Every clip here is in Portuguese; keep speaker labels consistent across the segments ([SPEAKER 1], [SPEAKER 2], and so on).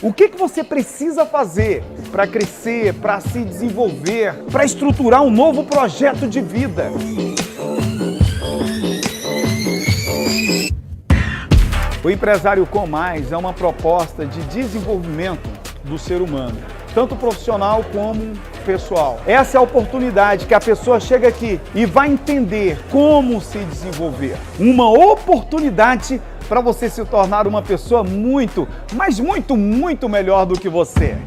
[SPEAKER 1] O que você precisa fazer para crescer, para se desenvolver, para estruturar um novo projeto de vida? O Empresário com Mais é uma proposta de desenvolvimento do ser humano, tanto profissional como pessoal. Essa é a oportunidade que a pessoa chega aqui e vai entender como se desenvolver. Uma oportunidade para você se tornar uma pessoa muito, mas muito melhor do que você.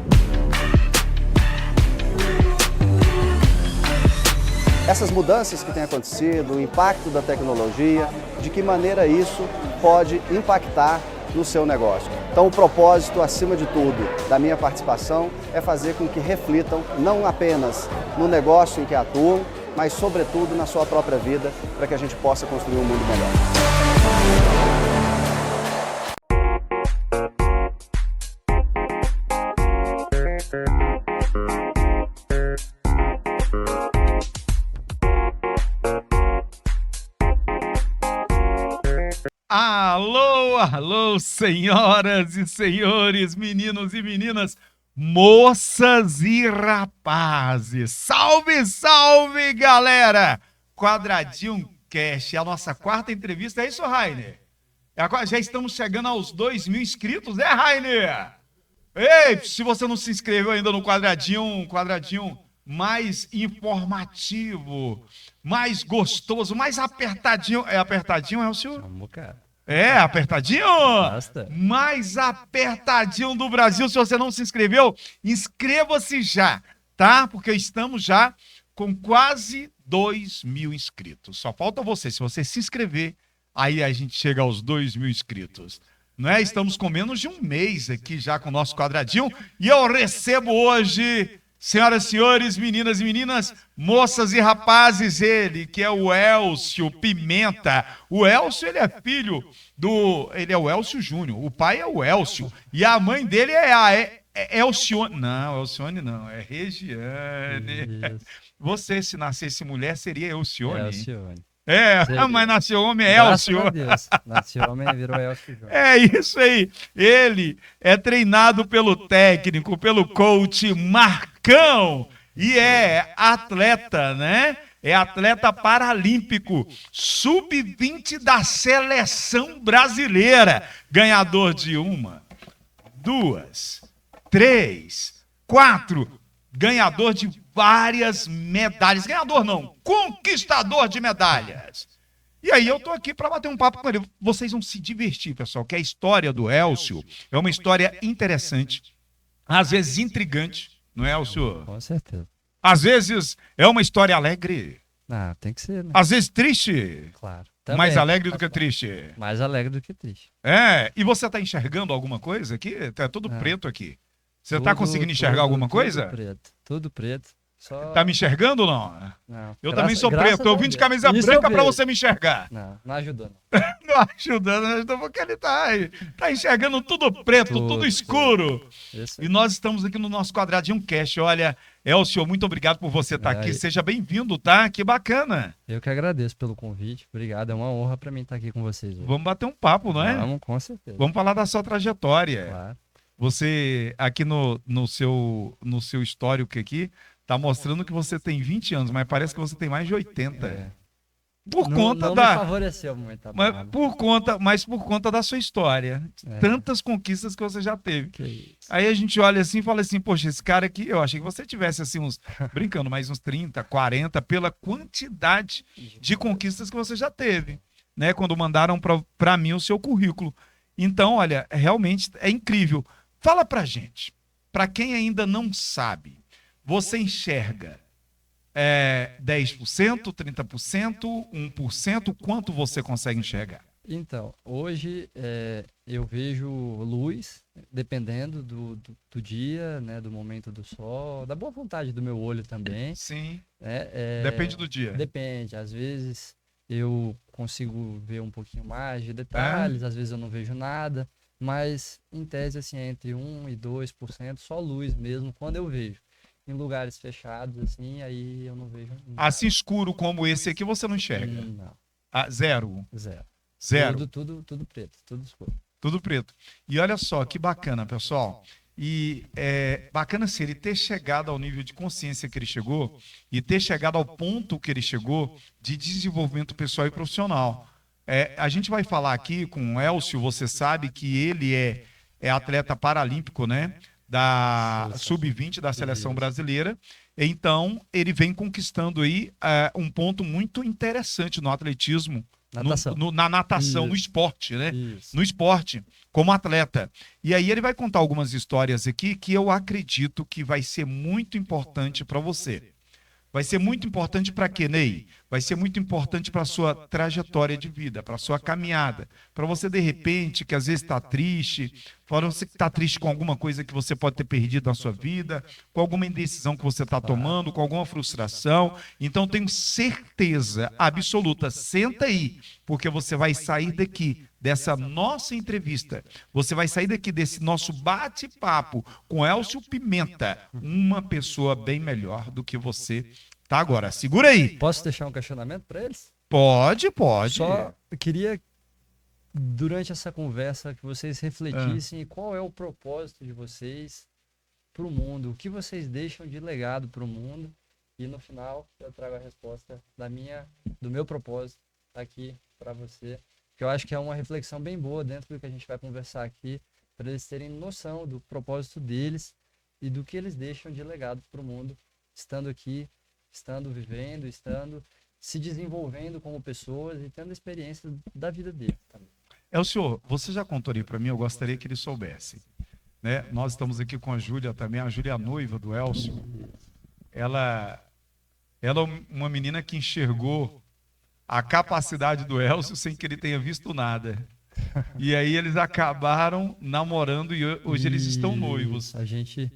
[SPEAKER 2] Essas mudanças que têm acontecido, o impacto da tecnologia, de que maneira isso pode impactar no seu negócio. Então o propósito, acima de tudo, da minha participação é fazer com que reflitam não apenas no negócio em que atuam, mas sobretudo na sua própria vida, para que a gente possa construir um mundo melhor.
[SPEAKER 3] Alô, senhoras e senhores, meninos e meninas, moças e rapazes. Salve, salve, galera! Quadradinho Cast, é a nossa quarta entrevista, é isso, Rainer? Já estamos chegando aos 2.000 inscritos, né, Rainer? Ei, se você não se inscreveu ainda no quadradinho mais informativo, mais gostoso, mais apertadinho. É apertadinho, é o senhor? É, apertadinho?
[SPEAKER 4] Basta.
[SPEAKER 3] Mais apertadinho do Brasil. Se você não se inscreveu, inscreva-se já, tá? Porque estamos já com quase 2.000 inscritos. Só falta você. Se você se inscrever, aí a gente chega aos 2.000 inscritos. Não é? Estamos com menos de um mês aqui já com o nosso quadradinho. E eu recebo hoje, senhoras e senhores, meninas e meninas, moças e rapazes, ele que é o Elcio Pimenta. O Elcio, ele é filho ele é o Elcio Júnior. O pai é o Elcio. E a mãe dele é a Elcione. Não, Elcione não, é Regiane.
[SPEAKER 4] Isso.
[SPEAKER 3] Você, se nascesse mulher, seria Elcione.
[SPEAKER 4] Elcione.
[SPEAKER 3] Mas nasceu homem, é
[SPEAKER 4] Graças
[SPEAKER 3] Elcio.
[SPEAKER 4] a Deus. Nasceu homem e virou Elcio Júnior.
[SPEAKER 3] É isso aí. Ele é treinado pelo técnico, pelo coach Marcão e é atleta, né? É atleta paralímpico, sub-20 da seleção brasileira. Ganhador de 1, 2, 3, 4. Ganhador de várias medalhas. Ganhador não, conquistador de medalhas. E aí eu tô aqui para bater um papo com ele. Vocês vão se divertir, pessoal, que a história do Elcio é uma história interessante, às vezes intrigante, não é, Elcio?
[SPEAKER 4] Com certeza.
[SPEAKER 3] Às vezes é uma história alegre,
[SPEAKER 4] Ah, tem que ser, né?
[SPEAKER 3] às vezes triste,
[SPEAKER 4] Claro.
[SPEAKER 3] mais alegre do que triste.
[SPEAKER 4] Mais alegre do que triste.
[SPEAKER 3] E você tá enxergando alguma coisa aqui? Tá tudo preto aqui. Você tá
[SPEAKER 4] Tudo-
[SPEAKER 3] conseguindo enxergar alguma coisa?
[SPEAKER 4] Tudo preto. Só...
[SPEAKER 3] Tá me enxergando ou não?
[SPEAKER 4] Não.
[SPEAKER 3] Eu também sou preto, eu vim de camisa
[SPEAKER 4] Isso
[SPEAKER 3] branca
[SPEAKER 4] eu
[SPEAKER 3] para
[SPEAKER 4] vejo.
[SPEAKER 3] você me enxergar.
[SPEAKER 4] Não ajudou, não.
[SPEAKER 3] Não ajudando, porque ele tá enxergando tudo preto, tudo escuro.
[SPEAKER 4] Isso.
[SPEAKER 3] E nós estamos aqui no nosso quadradinho Cast. Olha, Elcio, muito obrigado por você estar aqui. Seja bem-vindo, tá? Que bacana.
[SPEAKER 4] Eu que agradeço pelo convite. Obrigado, é uma honra para mim estar aqui com vocês hoje.
[SPEAKER 3] Vamos bater um papo, não é?
[SPEAKER 4] Vamos, com certeza.
[SPEAKER 3] Vamos falar da sua trajetória.
[SPEAKER 4] Claro.
[SPEAKER 3] Você, aqui no seu histórico aqui, tá mostrando que você tem 20 anos, mas parece que você tem mais de 80.
[SPEAKER 4] É.
[SPEAKER 3] Por
[SPEAKER 4] Não,
[SPEAKER 3] conta
[SPEAKER 4] não
[SPEAKER 3] da...
[SPEAKER 4] me favoreceu muito a
[SPEAKER 3] Mas
[SPEAKER 4] barba.
[SPEAKER 3] por conta da sua história.
[SPEAKER 4] É.
[SPEAKER 3] Tantas conquistas que você já teve.
[SPEAKER 4] Que isso.
[SPEAKER 3] Aí a gente olha assim e fala assim, poxa, esse cara aqui, eu achei que você tivesse assim brincando, mais uns 30, 40, pela quantidade de conquistas que você já teve, né? Quando mandaram para mim o seu currículo. Então, olha, realmente é incrível. Fala pra gente, para quem ainda não sabe, você enxerga 10%, 30%, 1%, quanto você consegue enxergar?
[SPEAKER 4] Então, hoje eu vejo luz, dependendo do dia, né, do momento do sol, da boa vontade do meu olho também.
[SPEAKER 3] Sim,
[SPEAKER 4] Né,
[SPEAKER 3] depende do dia.
[SPEAKER 4] Depende, às vezes eu consigo ver um pouquinho mais de detalhes, às vezes eu não vejo nada, mas em tese assim, é entre 1 e 2%, só luz mesmo, quando eu vejo. Em lugares fechados, assim, aí eu não vejo nada.
[SPEAKER 3] Assim escuro como esse aqui você não enxerga?
[SPEAKER 4] Não,
[SPEAKER 3] Zero.
[SPEAKER 4] zero. Tudo preto, tudo escuro.
[SPEAKER 3] Tudo preto. E olha só, que bacana, pessoal. E é bacana assim, ele ter chegado ao nível de consciência que ele chegou e ter chegado ao ponto que ele chegou de desenvolvimento pessoal e profissional. A gente vai falar aqui com o Elcio, você sabe que ele é atleta paralímpico, né? Da Sub-20 da seleção brasileira. Então, ele vem conquistando aí um ponto muito interessante no atletismo,
[SPEAKER 4] Natação.
[SPEAKER 3] na natação, no
[SPEAKER 4] Isso.
[SPEAKER 3] esporte, né?
[SPEAKER 4] Isso.
[SPEAKER 3] No esporte, como atleta. E aí ele vai contar algumas histórias aqui que eu acredito que vai ser muito importante para você. Vai ser muito importante para quê, Ney? Vai ser muito importante para a sua trajetória de vida, para a sua caminhada. Para você, de repente, que às vezes está triste, fora você que está triste com alguma coisa que você pode ter perdido na sua vida, com alguma indecisão que você está tomando, com alguma frustração. Então, tenho certeza absoluta, senta aí, porque você vai sair daqui dessa nossa entrevista, você vai sair daqui desse nosso bate-papo com Elcio Pimenta, uma pessoa bem melhor do que você tá agora. Segura aí.
[SPEAKER 4] Posso deixar um questionamento para eles?
[SPEAKER 3] Pode.
[SPEAKER 4] Só eu queria, durante essa conversa, que vocês refletissem qual é o propósito de vocês para o mundo, o que vocês deixam de legado para o mundo, e no final eu trago a resposta do meu propósito aqui para você, que eu acho que é uma reflexão bem boa dentro do que a gente vai conversar aqui, para eles terem noção do propósito deles e do que eles deixam de legado para o mundo, estando aqui, estando vivendo, estando se desenvolvendo como pessoas e tendo experiência da vida deles também.
[SPEAKER 3] Elcio, você já contou ali para mim, eu gostaria que ele soubesse. Né? Nós estamos aqui com a Júlia também, a Júlia é a noiva do Elcio. Ela é uma menina que enxergou a capacidade do Elcio sem que ele tenha visto nada. E aí eles acabaram namorando e hoje eles estão noivos.
[SPEAKER 4] A gente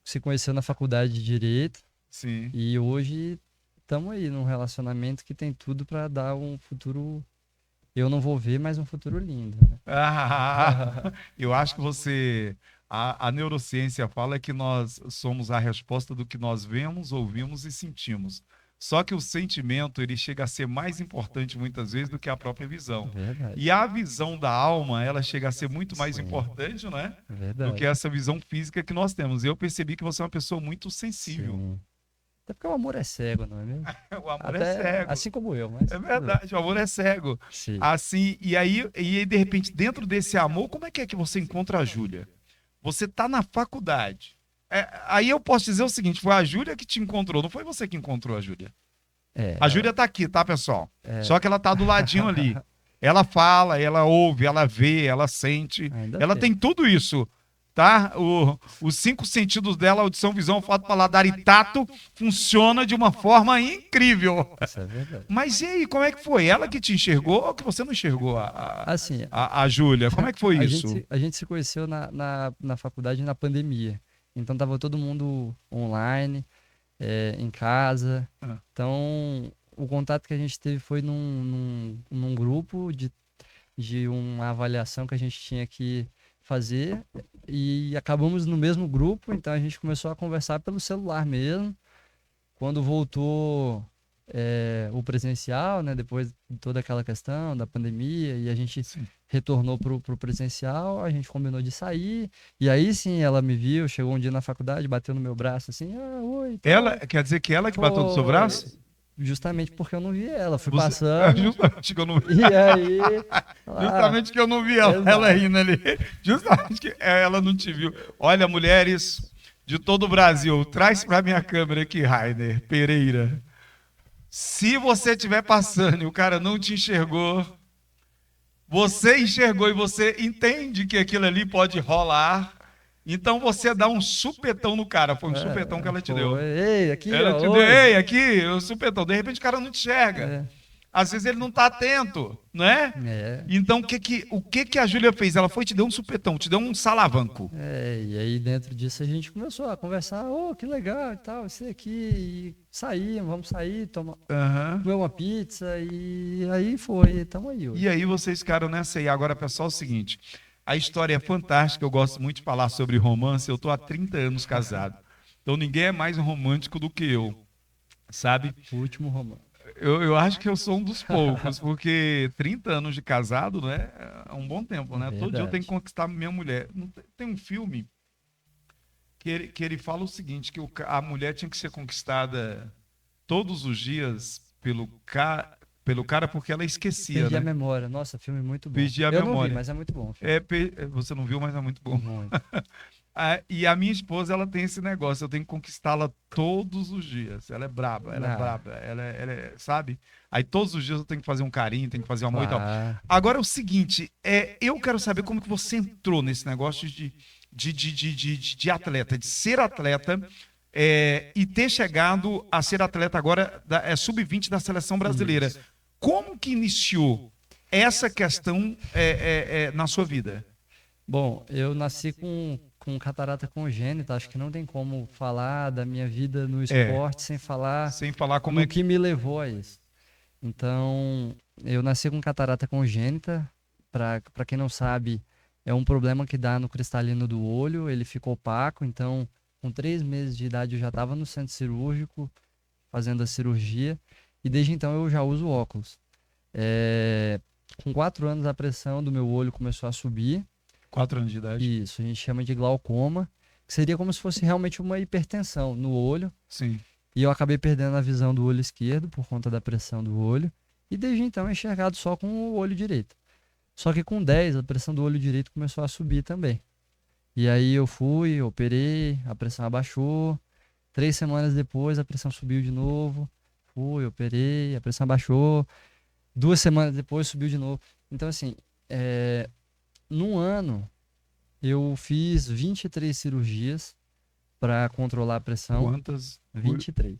[SPEAKER 4] se conheceu na faculdade de Direito.
[SPEAKER 3] Sim.
[SPEAKER 4] E hoje estamos aí num relacionamento que tem tudo para dar um futuro, eu não vou ver, mas um futuro lindo. Né?
[SPEAKER 3] Eu acho que você... A neurociência fala que nós somos a resposta do que nós vemos, ouvimos e sentimos. Só que o sentimento, ele chega a ser mais importante muitas vezes do que a própria visão.
[SPEAKER 4] Verdade.
[SPEAKER 3] E a visão da alma, ela chega a ser muito mais importante, né?
[SPEAKER 4] Verdade.
[SPEAKER 3] Do que essa visão física que nós temos. Eu percebi que você é uma pessoa muito sensível.
[SPEAKER 4] Sim. Até porque o amor é cego, não é mesmo?
[SPEAKER 3] O amor
[SPEAKER 4] Até,
[SPEAKER 3] é cego.
[SPEAKER 4] assim como eu, mas...
[SPEAKER 3] É verdade, o amor é cego.
[SPEAKER 4] Sim.
[SPEAKER 3] Assim, e aí, de repente, dentro desse amor, como é que você encontra a Júlia? Você tá na faculdade. Aí eu posso dizer o seguinte, foi a Júlia que te encontrou, não foi você que encontrou a Júlia. A Júlia tá aqui, tá, pessoal? Só que ela tá do ladinho ali. Ela fala, ela ouve, ela vê, ela sente. Ela tem tudo isso, tá? Os 5 sentidos dela, audição, visão, olfato, paladar e tato, funciona de uma forma incrível.
[SPEAKER 4] Isso é verdade.
[SPEAKER 3] Mas e aí, como é que foi? Ela que te enxergou ou que você não enxergou
[SPEAKER 4] Assim,
[SPEAKER 3] a Júlia? Como é que foi isso?
[SPEAKER 4] A gente se conheceu na faculdade na pandemia. Então tava todo mundo online, em casa. Então o contato que a gente teve foi num grupo de uma avaliação que a gente tinha que fazer e acabamos no mesmo grupo, então a gente começou a conversar pelo celular mesmo. Quando voltou o presencial, né, depois de toda aquela questão da pandemia, e a gente retornou pro presencial, a gente combinou de sair, e aí sim ela me viu, chegou um dia na faculdade, bateu no meu braço assim, oi.
[SPEAKER 3] Ela, quer dizer que ela que bateu no seu braço?
[SPEAKER 4] Justamente porque eu não vi ela, fui passando.
[SPEAKER 3] Justamente que eu não vi.
[SPEAKER 4] E aí.
[SPEAKER 3] Justamente que eu não vi ela rindo ali. Justamente que ela não te viu. Olha, mulheres de todo o Brasil, traz pra minha câmera aqui, Rainer Pereira. Se você estiver passando e o cara não te enxergou, você enxergou e você entende que aquilo ali pode rolar. Então você dá um supetão no cara. Foi um supetão que ela te deu.
[SPEAKER 4] Ei, aqui,
[SPEAKER 3] ela
[SPEAKER 4] ó,
[SPEAKER 3] te deu, ei, aqui, o supetão. De repente o cara não te enxerga. Às vezes ele não está atento, né? Então o que a Júlia fez? Ela foi e te deu um supetão, te deu um salavanco.
[SPEAKER 4] E aí dentro disso a gente começou a conversar, que legal e tal, isso aqui, e saímos, vamos sair, comer uma pizza, e aí foi, estamos aí hoje.
[SPEAKER 3] E aí vocês ficaram nessa aí. Agora, pessoal, é o seguinte, a história é fantástica, eu gosto muito de falar sobre romance, eu estou há 30 anos casado, então ninguém é mais romântico do que eu, sabe?
[SPEAKER 4] O último romance.
[SPEAKER 3] Eu acho que eu sou um dos poucos, porque 30 anos de casado, né, é um bom tempo, né? Verdade. Todo dia eu tenho que conquistar minha mulher. Tem um filme Que ele fala o seguinte, que a mulher tinha que ser conquistada todos os dias pelo cara porque ela esquecia,
[SPEAKER 4] Perdi a
[SPEAKER 3] né?
[SPEAKER 4] memória. Nossa, filme muito bom.
[SPEAKER 3] Perdi a
[SPEAKER 4] Eu não vi,
[SPEAKER 3] memória.
[SPEAKER 4] mas é muito bom. o filme.
[SPEAKER 3] Você não viu, mas é muito bom.
[SPEAKER 4] Muito.
[SPEAKER 3] E a minha esposa, ela tem esse negócio, eu tenho que conquistá-la todos os dias. Ela é braba, sabe? Aí todos os dias eu tenho que fazer um carinho, tenho que fazer um amor e tal.
[SPEAKER 4] Claro.
[SPEAKER 3] Agora é o seguinte, eu quero saber como que você entrou nesse negócio de atleta, de ser atleta, e ter chegado a ser atleta agora, sub-20 da seleção brasileira. Como que iniciou essa questão na sua vida?
[SPEAKER 4] Bom, eu nasci com catarata congênita, acho que não tem como falar da minha vida no esporte sem falar
[SPEAKER 3] Sem falar como
[SPEAKER 4] no que me levou a isso. Então, eu nasci com catarata congênita, para quem não sabe, é um problema que dá no cristalino do olho, ele fica opaco, então com 3 meses de idade eu já estava no centro cirúrgico, fazendo a cirurgia, e desde então eu já uso óculos. Com 4 anos a pressão do meu olho começou a subir.
[SPEAKER 3] 4 anos de idade.
[SPEAKER 4] Isso, a gente chama de glaucoma, que seria como se fosse realmente uma hipertensão no olho.
[SPEAKER 3] Sim.
[SPEAKER 4] E eu acabei perdendo a visão do olho esquerdo por conta da pressão do olho. E desde então eu enxergado só com o olho direito. Só que com 10, a pressão do olho direito começou a subir também. E aí eu fui, operei, a pressão abaixou. 3 semanas depois a pressão subiu de novo. Fui, operei, a pressão abaixou. 2 semanas depois subiu de novo. Então assim, num ano eu fiz 23 cirurgias para controlar a pressão.
[SPEAKER 3] Quantas?
[SPEAKER 4] 23.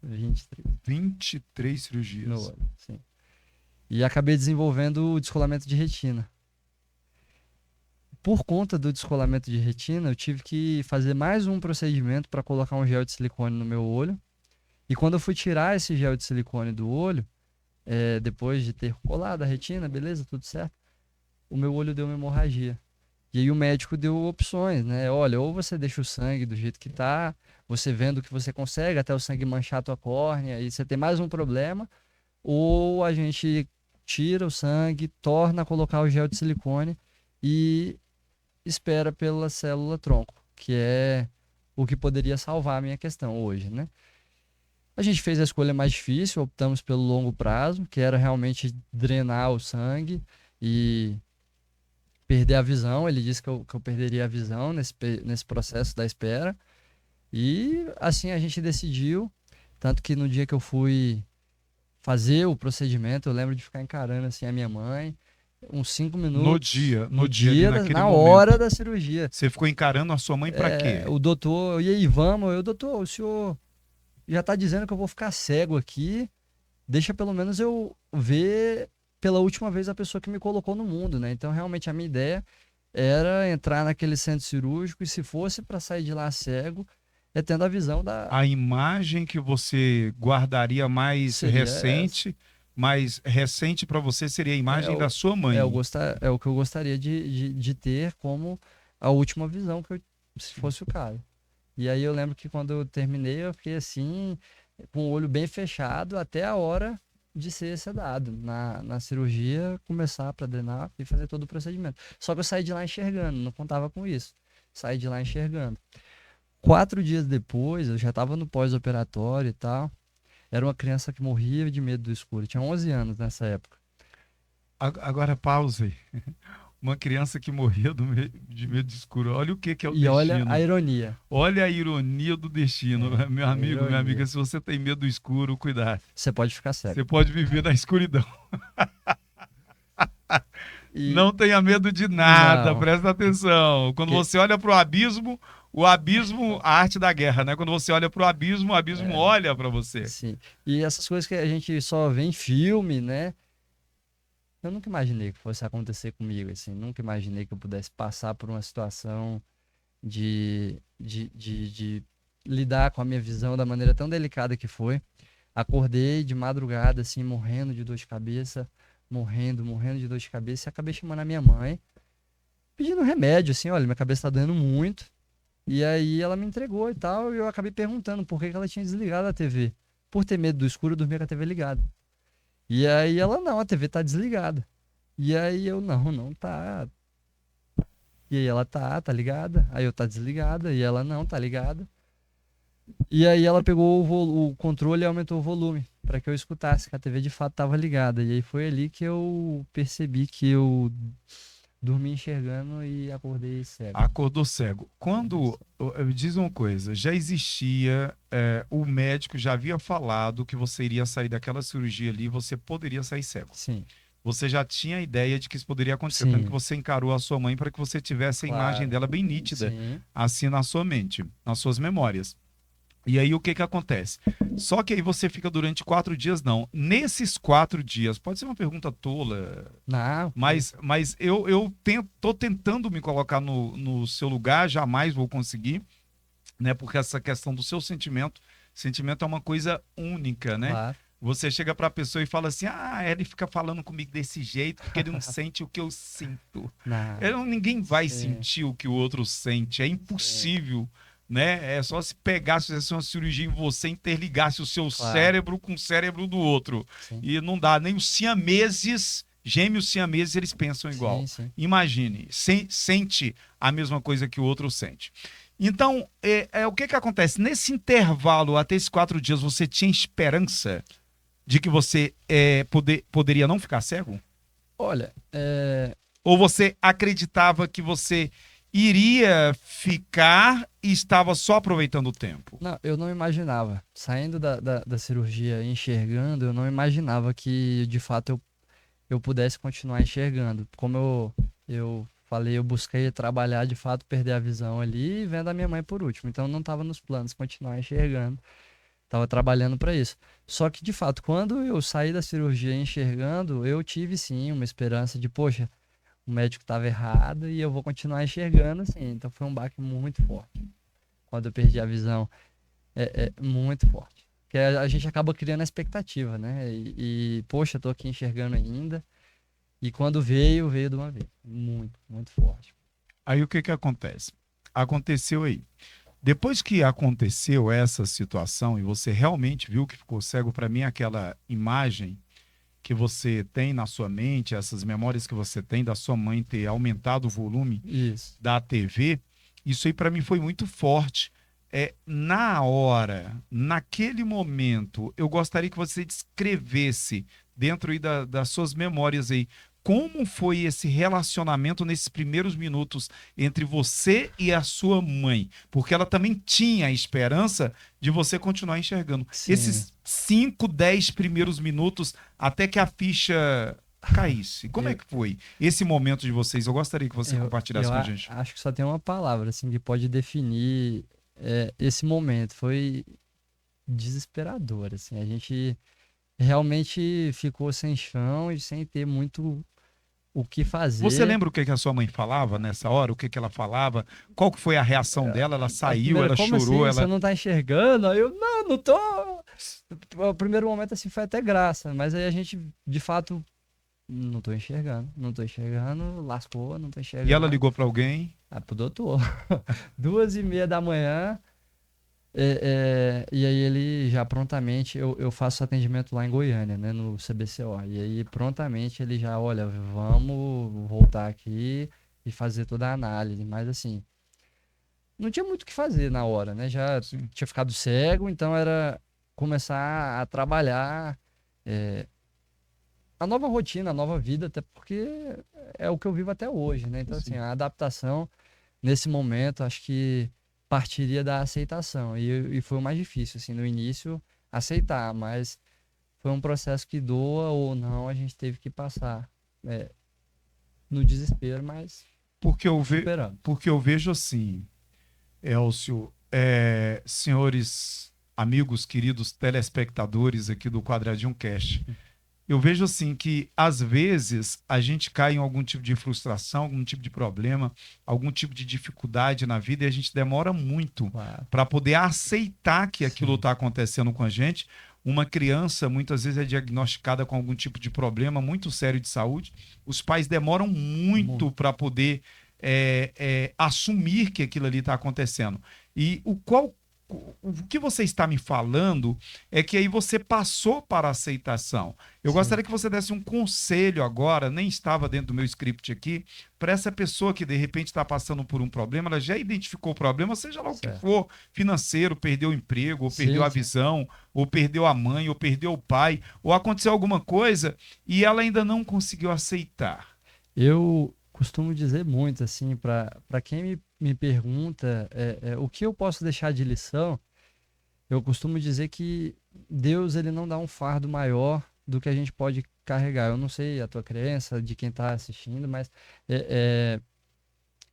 [SPEAKER 3] 23 cirurgias.
[SPEAKER 4] No olho, sim. E acabei desenvolvendo o descolamento de retina. Por conta do descolamento de retina, eu tive que fazer mais um procedimento para colocar um gel de silicone no meu olho. E quando eu fui tirar esse gel de silicone do olho, depois de ter colado a retina, beleza, tudo certo, o meu olho deu uma hemorragia. E aí o médico deu opções, né? Olha, ou você deixa o sangue do jeito que tá, você vendo o que você consegue, até o sangue manchar a tua córnea, e você tem mais um problema, ou a gente tira o sangue, torna a colocar o gel de silicone e espera pela célula tronco, que é o que poderia salvar a minha questão hoje, né? A gente fez a escolha mais difícil, optamos pelo longo prazo, que era realmente drenar o sangue e perder a visão. Ele disse que eu perderia a visão nesse processo da espera. E assim a gente decidiu, tanto que no dia que eu fui fazer o procedimento, eu lembro de ficar encarando assim a minha mãe, uns 5 minutos.
[SPEAKER 3] No dia
[SPEAKER 4] na
[SPEAKER 3] naquele
[SPEAKER 4] hora
[SPEAKER 3] momento.
[SPEAKER 4] da cirurgia.
[SPEAKER 3] Você ficou encarando a sua mãe pra quê?
[SPEAKER 4] O doutor, e aí, vamos? Doutor, o senhor já tá dizendo que eu vou ficar cego aqui, deixa pelo menos eu ver pela última vez a pessoa que me colocou no mundo, né? Então, realmente, a minha ideia era entrar naquele centro cirúrgico e se fosse para sair de lá cego, tendo a visão da...
[SPEAKER 3] A imagem que você guardaria mais recente para você seria a imagem da sua mãe.
[SPEAKER 4] É o que eu gostaria de ter como a última visão, se fosse o caso. E aí eu lembro que quando eu terminei, eu fiquei assim, com o olho bem fechado, até a hora de ser sedado. Na cirurgia, começar para drenar e fazer todo o procedimento. Só que eu saí de lá enxergando, não contava com isso. Saí de lá enxergando. 4 dias depois, eu já estava no pós-operatório e tal. Era uma criança que morria de medo do escuro. Tinha 11 anos nessa época.
[SPEAKER 3] Agora, pause. Uma criança que morria de medo do escuro. Olha o que é o destino.
[SPEAKER 4] E olha a ironia.
[SPEAKER 3] Olha a ironia do destino. Meu amigo, minha amiga, se você tem medo do escuro, cuidado.
[SPEAKER 4] Você pode ficar cego.
[SPEAKER 3] Você pode viver na escuridão. Não tenha medo de nada, presta atenção. Quando você olha para o abismo, a arte da guerra, né? Quando você olha para o abismo olha para você.
[SPEAKER 4] Sim. E essas coisas que a gente só vê em filme, né? Eu nunca imaginei que fosse acontecer comigo, assim. Nunca imaginei que eu pudesse passar por uma situação de lidar com a minha visão da maneira tão delicada que foi. Acordei de madrugada, assim, morrendo de dor de cabeça, morrendo de dor de cabeça, e acabei chamando a minha mãe, pedindo remédio, assim, olha, minha cabeça tá doendo muito. E aí ela me entregou e tal, e eu acabei perguntando por que ela tinha desligado a TV. Por ter medo do escuro, eu dormia com a TV ligada. E aí ela, não, a TV tá desligada. E aí eu, não tá. E aí ela tá ligada. Aí eu tá desligada. E ela não, tá ligada. E aí ela pegou o controle e aumentou o volume para que eu escutasse que a TV de fato tava ligada. E aí foi ali que eu percebi que eu dormi enxergando e acordei cego.
[SPEAKER 3] Acordou cego. Quando, me diz uma coisa, já existia, o médico já havia falado que você iria sair daquela cirurgia ali, você poderia sair cego.
[SPEAKER 4] Sim,
[SPEAKER 3] Você já tinha a ideia de que isso poderia acontecer,
[SPEAKER 4] Sim.
[SPEAKER 3] tanto que você encarou a sua mãe para que você tivesse a imagem
[SPEAKER 4] Claro.
[SPEAKER 3] dela bem nítida,
[SPEAKER 4] sim.
[SPEAKER 3] assim na sua mente, nas suas memórias. E aí o que que acontece? Só que aí você fica durante 4 dias, não. Nesses 4 dias, pode ser uma pergunta tola,
[SPEAKER 4] Não,
[SPEAKER 3] mas eu tô tentando me colocar no seu lugar, jamais vou conseguir, né? Porque essa questão do seu sentimento é uma coisa única, né?
[SPEAKER 4] claro.
[SPEAKER 3] Você chega pra pessoa e fala assim: ah, ele fica falando comigo desse jeito porque ele não sente o que eu sinto.
[SPEAKER 4] Não.
[SPEAKER 3] Ninguém vai
[SPEAKER 4] Sim.
[SPEAKER 3] sentir o que o outro sente, é impossível, né? É só se pegasse, fizesse uma cirurgia em você, interligasse o seu
[SPEAKER 4] Claro.
[SPEAKER 3] cérebro com o cérebro do outro.
[SPEAKER 4] Sim.
[SPEAKER 3] E não dá, nem os siameses, gêmeos siameses, eles pensam igual.
[SPEAKER 4] Sim, sim.
[SPEAKER 3] Imagine, sente a mesma coisa que o outro sente. Então, o que que acontece? Nesse intervalo, até esses 4 dias, você tinha esperança de que você poderia não ficar cego?
[SPEAKER 4] Olha,
[SPEAKER 3] Ou você acreditava que você iria ficar e estava só aproveitando o tempo?
[SPEAKER 4] não, eu não imaginava. Saindo da cirurgia e enxergando, eu não imaginava que de fato eu pudesse continuar enxergando. Como eu falei, eu busquei trabalhar de fato, perder a visão ali e vendo a minha mãe por último. Então não estava nos planos continuar enxergando. Estava trabalhando para isso. Só que de fato, quando eu saí da cirurgia enxergando, eu tive sim uma esperança de, poxa, o médico estava errado e eu vou continuar enxergando assim. Então foi um baque muito forte. Quando eu perdi a visão, é muito forte. Porque a gente acaba criando a expectativa, né? Poxa, eu tô aqui enxergando ainda. E quando veio de uma vez. Muito, muito forte.
[SPEAKER 3] Aí o que que acontece? Aconteceu aí. Depois que aconteceu essa situação e você realmente viu que ficou cego, para mim aquela imagem que você tem na sua mente, essas memórias que você tem da sua mãe ter aumentado o volume
[SPEAKER 4] Isso.
[SPEAKER 3] da TV, isso aí para mim foi muito forte. Na hora, naquele momento, eu gostaria que você descrevesse dentro aí das suas memórias aí, como foi esse relacionamento nesses primeiros minutos entre você e a sua mãe? Porque ela também tinha a esperança de você continuar enxergando.
[SPEAKER 4] Sim.
[SPEAKER 3] Esses 5, 10 primeiros minutos até que a ficha caísse. Como é que foi esse momento de vocês? Eu gostaria que você compartilhasse com a gente.
[SPEAKER 4] Acho que só tem uma palavra assim que pode definir esse momento. Foi desesperador, assim. A gente realmente ficou sem chão e sem ter muito o que fazer.
[SPEAKER 3] Você lembra o que que a sua mãe falava nessa hora? O que que ela falava? Qual que foi a reação dela? Ela saiu, ela
[SPEAKER 4] Como
[SPEAKER 3] chorou,
[SPEAKER 4] assim? Você não tá enxergando? Aí eu, não tô. O primeiro momento assim foi até graça, mas aí a gente, de fato, não tô enxergando, lascou, não tô enxergando.
[SPEAKER 3] E ela ligou para alguém?
[SPEAKER 4] Pro doutor. 2h30 da manhã. E aí ele já prontamente, eu faço atendimento lá em Goiânia, né, no CBCO. E aí prontamente ele já, olha, vamos voltar aqui e fazer toda a análise. Mas assim, não tinha muito o que fazer na hora, né? Já tinha ficado cego, então era começar a trabalhar a nova rotina, a nova vida, até porque é o que eu vivo até hoje, né? Então assim, a adaptação nesse momento, acho que partiria da aceitação. E foi o mais difícil, assim, no início, aceitar, mas foi um processo que doa ou não, a gente teve que passar no desespero, mas
[SPEAKER 3] Porque
[SPEAKER 4] superando.
[SPEAKER 3] porque eu vejo assim, Elcio, senhores amigos, queridos telespectadores aqui do Quadradinho Cast, eu vejo assim que às vezes a gente cai em algum tipo de frustração, algum tipo de problema, algum tipo de dificuldade na vida e a gente demora muito
[SPEAKER 4] Claro.
[SPEAKER 3] para poder aceitar que aquilo
[SPEAKER 4] Sim.
[SPEAKER 3] está acontecendo com a gente. Uma criança muitas vezes é diagnosticada com algum tipo de problema muito sério de saúde. Os pais demoram muito para poder assumir que aquilo ali está acontecendo. E o que você está me falando é que aí você passou para a aceitação. Eu gostaria que você desse um conselho agora, nem estava dentro do meu script aqui, para essa pessoa que de repente está passando por um problema, ela já identificou o problema, seja lá o que for, financeiro, perdeu o emprego, ou perdeu a visão, ou perdeu a mãe, ou perdeu o pai, ou aconteceu alguma coisa e ela ainda não conseguiu aceitar.
[SPEAKER 4] Eu costumo dizer muito, assim, para quem me pergunta o que eu posso deixar de lição, eu costumo dizer que Deus ele não dá um fardo maior do que a gente pode carregar. Eu não sei a tua crença, de quem está assistindo, mas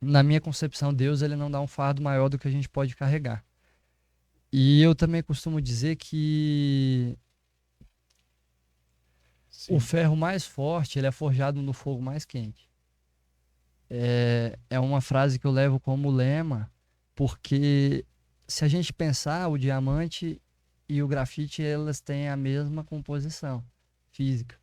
[SPEAKER 4] na minha concepção, Deus ele não dá um fardo maior do que a gente pode carregar. E eu também costumo dizer que o ferro mais forte ele é forjado no fogo mais quente. É uma frase que eu levo como lema, porque se a gente pensar, o diamante e o grafite, elas têm a mesma composição física.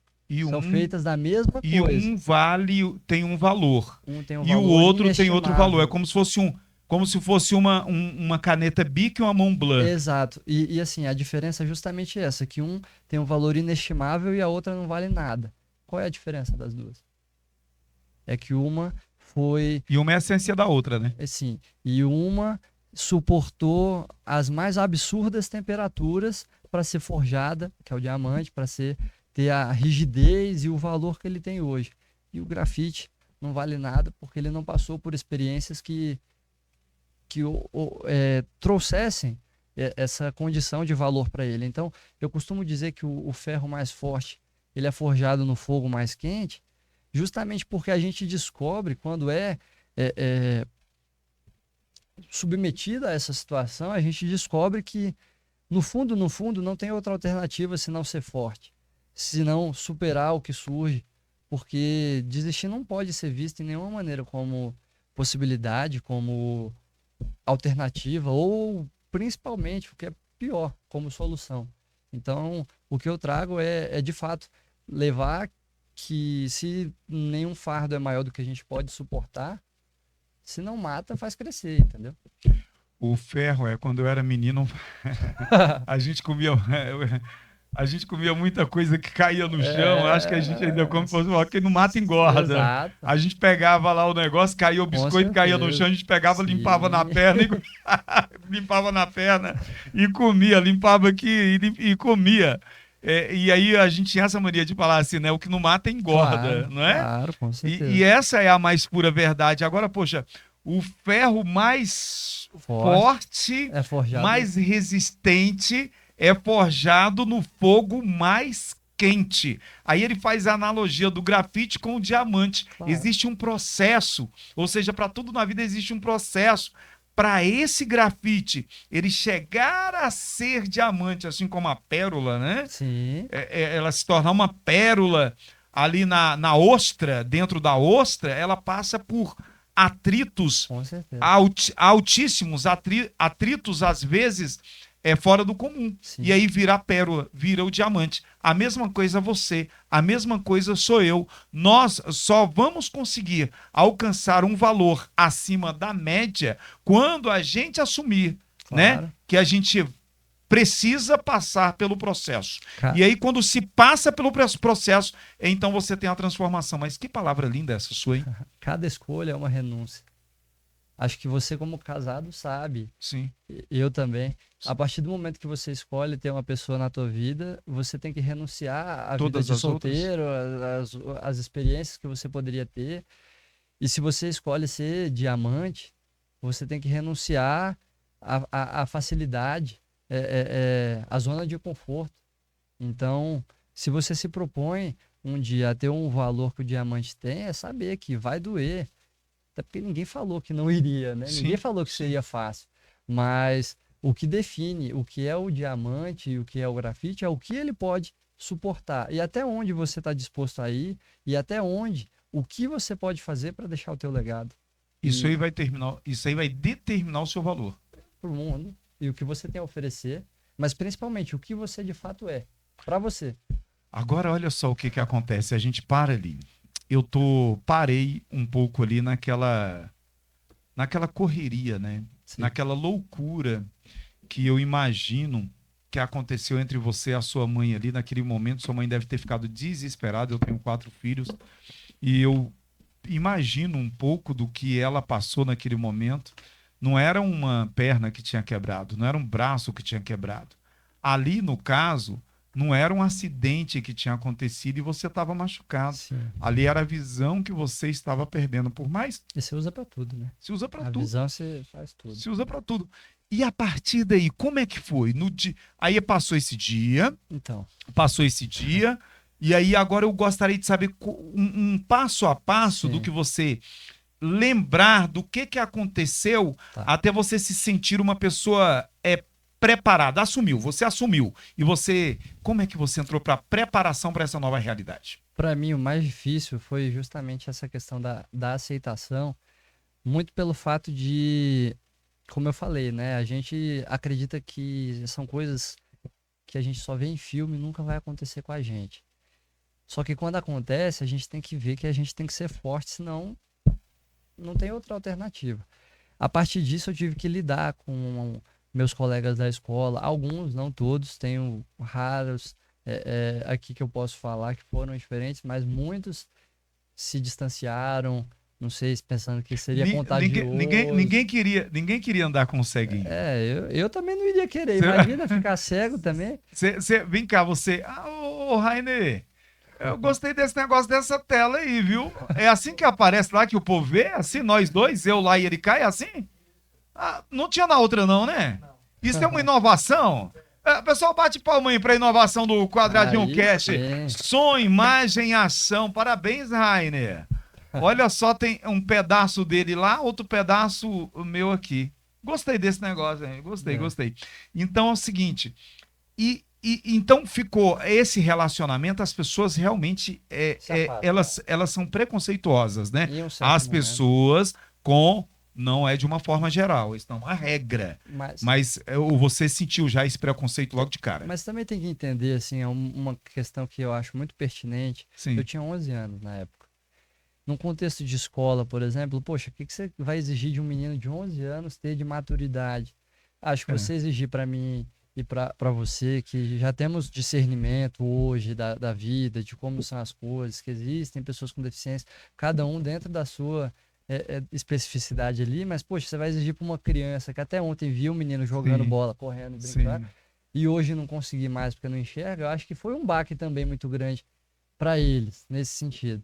[SPEAKER 4] São feitas da mesma coisa.
[SPEAKER 3] E um tem um valor.
[SPEAKER 4] Um tem um
[SPEAKER 3] e
[SPEAKER 4] valor
[SPEAKER 3] o outro tem outro valor. É
[SPEAKER 4] inestimável.
[SPEAKER 3] como se fosse uma caneta Bic e uma Montblanc.
[SPEAKER 4] Exato. E assim, a diferença é justamente essa, que um tem um valor inestimável e a outra não vale nada. Qual é a diferença das duas? É que uma foi...
[SPEAKER 3] E uma é a essência da outra, né?
[SPEAKER 4] Sim. E uma suportou as mais absurdas temperaturas para ser forjada, que é o diamante, para ter a rigidez e o valor que ele tem hoje. E o grafite não vale nada porque ele não passou por experiências que trouxessem essa condição de valor para ele. Então, eu costumo dizer que o ferro mais forte ele é forjado no fogo mais quente, justamente porque a gente descobre quando submetida a essa situação, a gente descobre que no fundo, não tem outra alternativa senão ser forte, senão superar o que surge, porque desistir não pode ser visto em nenhuma maneira como possibilidade, como alternativa ou principalmente, o que é pior, como solução. Então, o que eu trago é de fato levar que se nenhum fardo é maior do que a gente pode suportar, se não mata, faz crescer, entendeu?
[SPEAKER 3] O ferro quando eu era menino, a gente comia muita coisa que caía no chão. Acho que a gente ainda come porque não mata engorda.
[SPEAKER 4] Exato.
[SPEAKER 3] A gente pegava lá o negócio, caía o biscoito, caía no chão, a gente pegava, limpava na perna limpava na perna e comia, limpava aqui e comia. E aí a gente tinha essa mania de falar assim, né? O que não mata engorda,
[SPEAKER 4] Claro,
[SPEAKER 3] não é?
[SPEAKER 4] Claro, com certeza.
[SPEAKER 3] E essa é a mais pura verdade. Agora, poxa, o ferro mais forte
[SPEAKER 4] é forjado,
[SPEAKER 3] mais resistente, é forjado no fogo mais quente. Aí ele faz a analogia do grafite com o diamante.
[SPEAKER 4] Claro.
[SPEAKER 3] Existe um processo, ou seja, para tudo na vida existe um processo. Para esse grafite, ele chegar a ser diamante, assim como a pérola, né?
[SPEAKER 4] Sim.
[SPEAKER 3] Ela se tornar uma pérola ali na ostra, dentro da ostra, ela passa por atritos altíssimos, atritos às vezes fora do comum. Sim. E aí vira a pérola, vira o diamante. A mesma coisa você, a mesma coisa sou eu. Nós só vamos conseguir alcançar um valor acima da média quando a gente assumir, né, que a gente precisa passar pelo processo. E aí, quando se passa pelo processo, então você tem a transformação. Mas que palavra linda essa sua, hein?
[SPEAKER 4] Cada escolha é uma renúncia. Acho que você, como casado, sabe.
[SPEAKER 3] Sim.
[SPEAKER 4] Eu também. A partir do momento que você escolhe ter uma pessoa na tua vida, você tem que renunciar à vida de solteiro, às experiências que você poderia ter. E se você escolhe ser diamante, você tem que renunciar à facilidade, à zona de conforto. Então, se você se propõe um dia a ter um valor que o diamante tem, é saber que vai doer. Até porque ninguém falou que não iria, né? Sim. Ninguém falou que seria fácil. Mas o que define o que é o diamante e o que é o grafite é o que ele pode suportar. E até onde você está disposto a ir e até onde, o que você pode fazer para deixar o teu legado.
[SPEAKER 3] Isso aí vai determinar o seu valor.
[SPEAKER 4] Para o mundo e o que você tem a oferecer, mas principalmente o que você de fato é, para você.
[SPEAKER 3] Agora olha só o que acontece, a gente para ali. Parei um pouco ali naquela correria, né? Sim. Naquela loucura. que eu imagino que aconteceu entre você e a sua mãe ali naquele momento. Sua mãe deve ter ficado desesperada. Eu tenho 4 filhos e eu imagino um pouco do que ela passou naquele momento. Não era uma perna que tinha quebrado, não era um braço que tinha quebrado. Ali, no caso, não era um acidente que tinha acontecido e você estava machucado.
[SPEAKER 4] Sim.
[SPEAKER 3] Ali era a visão que você estava perdendo. Por mais,
[SPEAKER 4] E você usa pra tudo, né?
[SPEAKER 3] se usa para
[SPEAKER 4] A
[SPEAKER 3] tudo.
[SPEAKER 4] visão você faz tudo.
[SPEAKER 3] Se usa para tudo. E a partir daí, como é que foi? No dia... Aí passou esse dia,
[SPEAKER 4] Então,
[SPEAKER 3] e aí agora eu gostaria de saber um passo a passo do
[SPEAKER 4] Sim.
[SPEAKER 3] que você lembrar do que aconteceu
[SPEAKER 4] Tá.
[SPEAKER 3] até você se sentir uma pessoa preparada. Você assumiu. E você, como é que você entrou para preparação para essa nova realidade?
[SPEAKER 4] Pra mim, o mais difícil foi justamente essa questão da aceitação, muito pelo fato de, como eu falei, né? A gente acredita que são coisas que a gente só vê em filme e nunca vai acontecer com a gente. Só que quando acontece, a gente tem que ver que a gente tem que ser forte, senão não tem outra alternativa. A partir disso, eu tive que lidar com meus colegas da escola, alguns, não todos, tenho raros aqui que eu posso falar que foram diferentes, mas muitos se distanciaram, não sei, pensando que seria contagioso.
[SPEAKER 3] Ninguém queria andar com o ceguinho.
[SPEAKER 4] Eu também não iria querer.
[SPEAKER 3] Você-
[SPEAKER 4] Imagina ficar cego também.
[SPEAKER 3] Vem cá, você. Ô, Rainer, eu gostei desse negócio dessa tela aí, viu? É assim que aparece lá que o povo vê? Assim, nós dois, eu lá e ele cai, é assim? Ah, não tinha na outra, não, né? Isso é uma inovação. Pessoal, bate palma aí pra inovação do Quadradinho
[SPEAKER 4] Aí
[SPEAKER 3] Cast.
[SPEAKER 4] sim.
[SPEAKER 3] Som, imagem, ação. Parabéns, Rainer. Olha só, tem um pedaço dele lá, outro pedaço meu aqui. Gostei desse negócio, hein? Gostei. Então é o seguinte, então ficou esse relacionamento, as pessoas realmente,
[SPEAKER 4] Se afastam.
[SPEAKER 3] elas são preconceituosas, né?
[SPEAKER 4] Em um certo
[SPEAKER 3] As
[SPEAKER 4] momento.
[SPEAKER 3] pessoas não é de uma forma geral, isso não é uma regra. Mas você sentiu já esse preconceito logo de cara.
[SPEAKER 4] Mas também tem que entender, assim, uma questão que eu acho muito pertinente.
[SPEAKER 3] Sim.
[SPEAKER 4] Eu tinha 11 anos na época. Num contexto de escola, por exemplo, poxa, o que você vai exigir de um menino de 11 anos ter de maturidade? Acho que você exigir para mim e para você, que já temos discernimento hoje da vida, de como são as coisas, que existem pessoas com deficiência, cada um dentro da sua especificidade ali, mas, poxa, você vai exigir para uma criança que até ontem viu o menino jogando
[SPEAKER 3] Sim.
[SPEAKER 4] bola, correndo, brincando,
[SPEAKER 3] Sim.
[SPEAKER 4] e hoje não consegui mais porque não enxerga, eu acho que foi um baque também muito grande para eles, nesse sentido.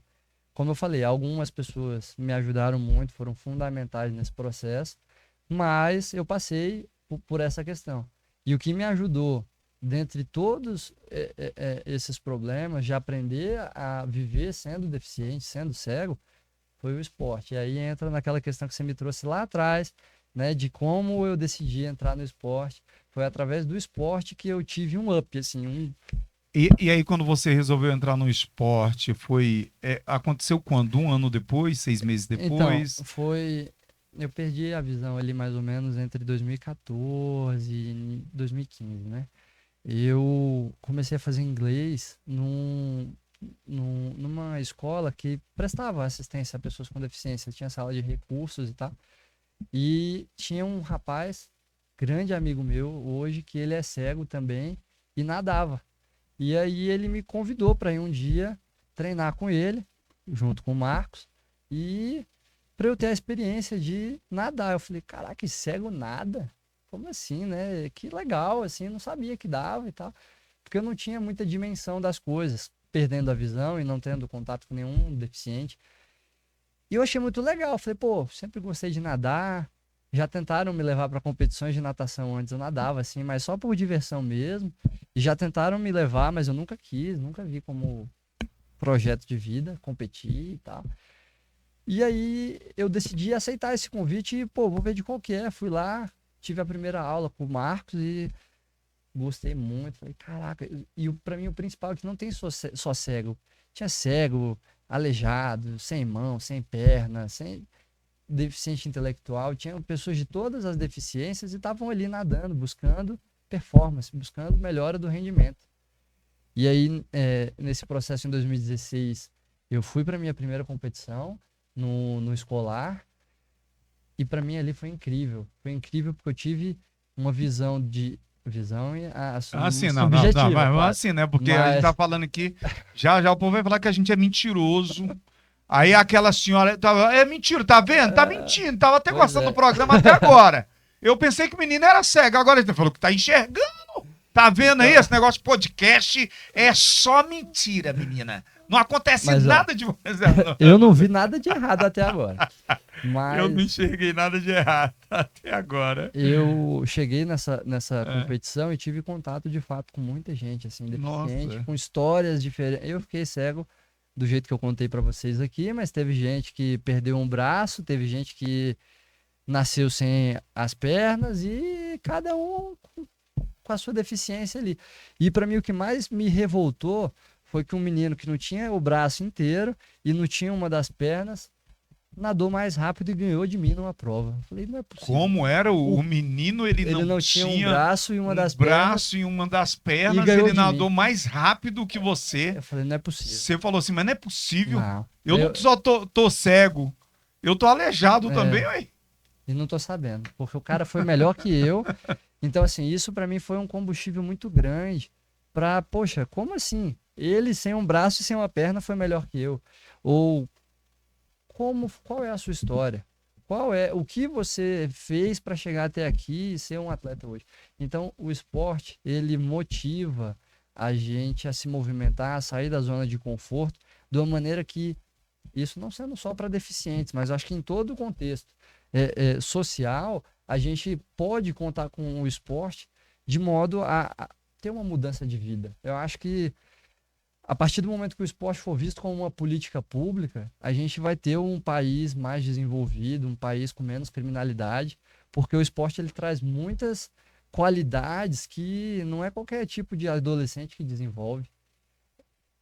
[SPEAKER 4] Como eu falei, algumas pessoas me ajudaram muito, foram fundamentais nesse processo, mas eu passei por essa questão. E o que me ajudou, dentre todos esses problemas, de aprender a viver sendo deficiente, sendo cego, foi o esporte. E aí entra naquela questão que você me trouxe lá atrás, né, de como eu decidi entrar no esporte. Foi através do esporte que eu tive um up, assim,
[SPEAKER 3] E aí, quando você resolveu entrar no esporte, aconteceu quando? 1 ano depois, 6 meses depois?
[SPEAKER 4] Então, eu perdi a visão ali mais ou menos entre 2014 e 2015, né? Eu comecei a fazer inglês numa escola que prestava assistência a pessoas com deficiência, tinha sala de recursos e tal. E tinha um rapaz, grande amigo meu hoje, que ele é cego também e nadava. E aí ele me convidou para ir um dia treinar com ele, junto com o Marcos, e para eu ter a experiência de nadar. Eu falei, caraca, cego nada? Como assim, né? Que legal, assim, não sabia que dava e tal. Porque eu não tinha muita dimensão das coisas, perdendo a visão e não tendo contato com nenhum deficiente. E eu achei muito legal. Falei, pô, sempre gostei de nadar. Já tentaram me levar para competições de natação antes, eu nadava assim, mas só por diversão mesmo. E já tentaram me levar, mas eu nunca quis, nunca vi como projeto de vida, competir e tal. E aí eu decidi aceitar esse convite e, pô, vou ver de qual que é. Fui lá, tive a primeira aula com o Marcos e gostei muito. Falei, caraca. E pra mim o principal é que não tem só cego. Tinha cego, aleijado, sem mão, sem perna, sem deficiente intelectual. Tinha pessoas de todas as deficiências e estavam ali nadando, buscando performance, buscando melhora do rendimento. E aí, nesse processo em 2016, eu fui para minha primeira competição no escolar e para mim ali foi incrível. Foi incrível porque eu tive uma visão de... Visão e
[SPEAKER 3] Assim, não,
[SPEAKER 4] subjetiva,
[SPEAKER 3] vai,
[SPEAKER 4] claro.
[SPEAKER 3] assim, né? Porque a gente
[SPEAKER 4] Mas-
[SPEAKER 3] tá falando aqui, já o povo vai falar que a gente é mentiroso. Aí aquela senhora, é mentira, tá vendo? Tá mentindo, tava até
[SPEAKER 4] Pois
[SPEAKER 3] gostando
[SPEAKER 4] é.
[SPEAKER 3] do programa até agora. Eu pensei que o menino era cego, agora ele falou que tá enxergando. Tá vendo aí? Esse negócio de podcast é só mentira, menina. Não acontece
[SPEAKER 4] Mas, ó,
[SPEAKER 3] nada de você.
[SPEAKER 4] Eu não vi nada de errado até agora. Mas
[SPEAKER 3] Eu não enxerguei nada de errado até agora.
[SPEAKER 4] eu cheguei nessa
[SPEAKER 3] É.
[SPEAKER 4] competição e tive contato de fato com muita gente, assim, deficiente,
[SPEAKER 3] Nossa.
[SPEAKER 4] com histórias diferentes. Eu fiquei cego do jeito que eu contei pra vocês aqui, mas teve gente que perdeu um braço, teve gente que nasceu sem as pernas e cada um com a sua deficiência ali. E pra mim o que mais me revoltou foi que um menino que não tinha o braço inteiro e não tinha uma das pernas nadou mais rápido e ganhou de mim numa prova. Eu falei, não é possível.
[SPEAKER 3] Como era o menino, ele
[SPEAKER 4] Ele não tinha um braço e uma das
[SPEAKER 3] um
[SPEAKER 4] pernas.
[SPEAKER 3] braço e uma das pernas,
[SPEAKER 4] ganhou
[SPEAKER 3] ele
[SPEAKER 4] de
[SPEAKER 3] nadou mais rápido que você.
[SPEAKER 4] Eu falei, não é possível.
[SPEAKER 3] Você falou assim, mas não é possível.
[SPEAKER 4] Não.
[SPEAKER 3] Eu não só tô cego, eu tô aleijado
[SPEAKER 4] É.
[SPEAKER 3] também, ué.
[SPEAKER 4] E não tô sabendo, porque o cara foi melhor que eu. Então, assim, isso pra mim foi um combustível muito grande pra, poxa, como assim? Ele sem um braço e sem uma perna foi melhor que eu. Ou qual é a sua história? O que você fez para chegar até aqui e ser um atleta hoje? Então, o esporte, ele motiva a gente a se movimentar, a sair da zona de conforto, de uma maneira que, isso não sendo só para deficientes, mas eu acho que em todo o contexto social, a gente pode contar com o esporte de modo a ter uma mudança de vida. Eu acho que a partir do momento que o esporte for visto como uma política pública, a gente vai ter um país mais desenvolvido, um país com menos criminalidade, porque o esporte ele traz muitas qualidades que não é qualquer tipo de adolescente que desenvolve.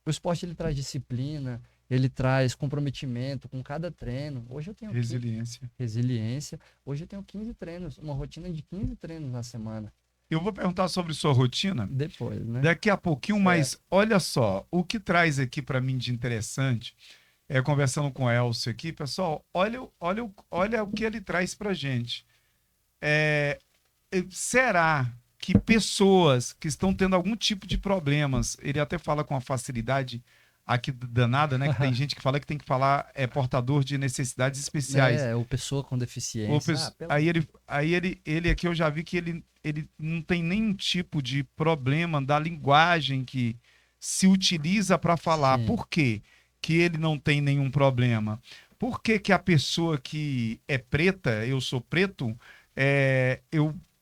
[SPEAKER 4] O esporte ele traz disciplina, ele traz comprometimento com cada treino. Hoje eu tenho resiliência. Hoje eu tenho 15 treinos, uma rotina de 15 treinos na semana.
[SPEAKER 3] Eu vou perguntar sobre sua rotina
[SPEAKER 4] Depois, né?
[SPEAKER 3] daqui a pouquinho, mas olha só, o que traz aqui para mim de interessante, conversando com o Elcio aqui, pessoal, olha o que ele traz pra gente. Será que pessoas que estão tendo algum tipo de problemas, ele até fala com uma facilidade aqui danada, né? Que tem gente que fala que tem que falar portador de necessidades especiais.
[SPEAKER 4] Ou pessoa com deficiência.
[SPEAKER 3] Aí ele aqui eu já vi que ele não tem nenhum tipo de problema da linguagem que se utiliza para falar.
[SPEAKER 4] Sim.
[SPEAKER 3] Por quê que ele não tem nenhum problema? Por que a pessoa que é preta, eu sou preto,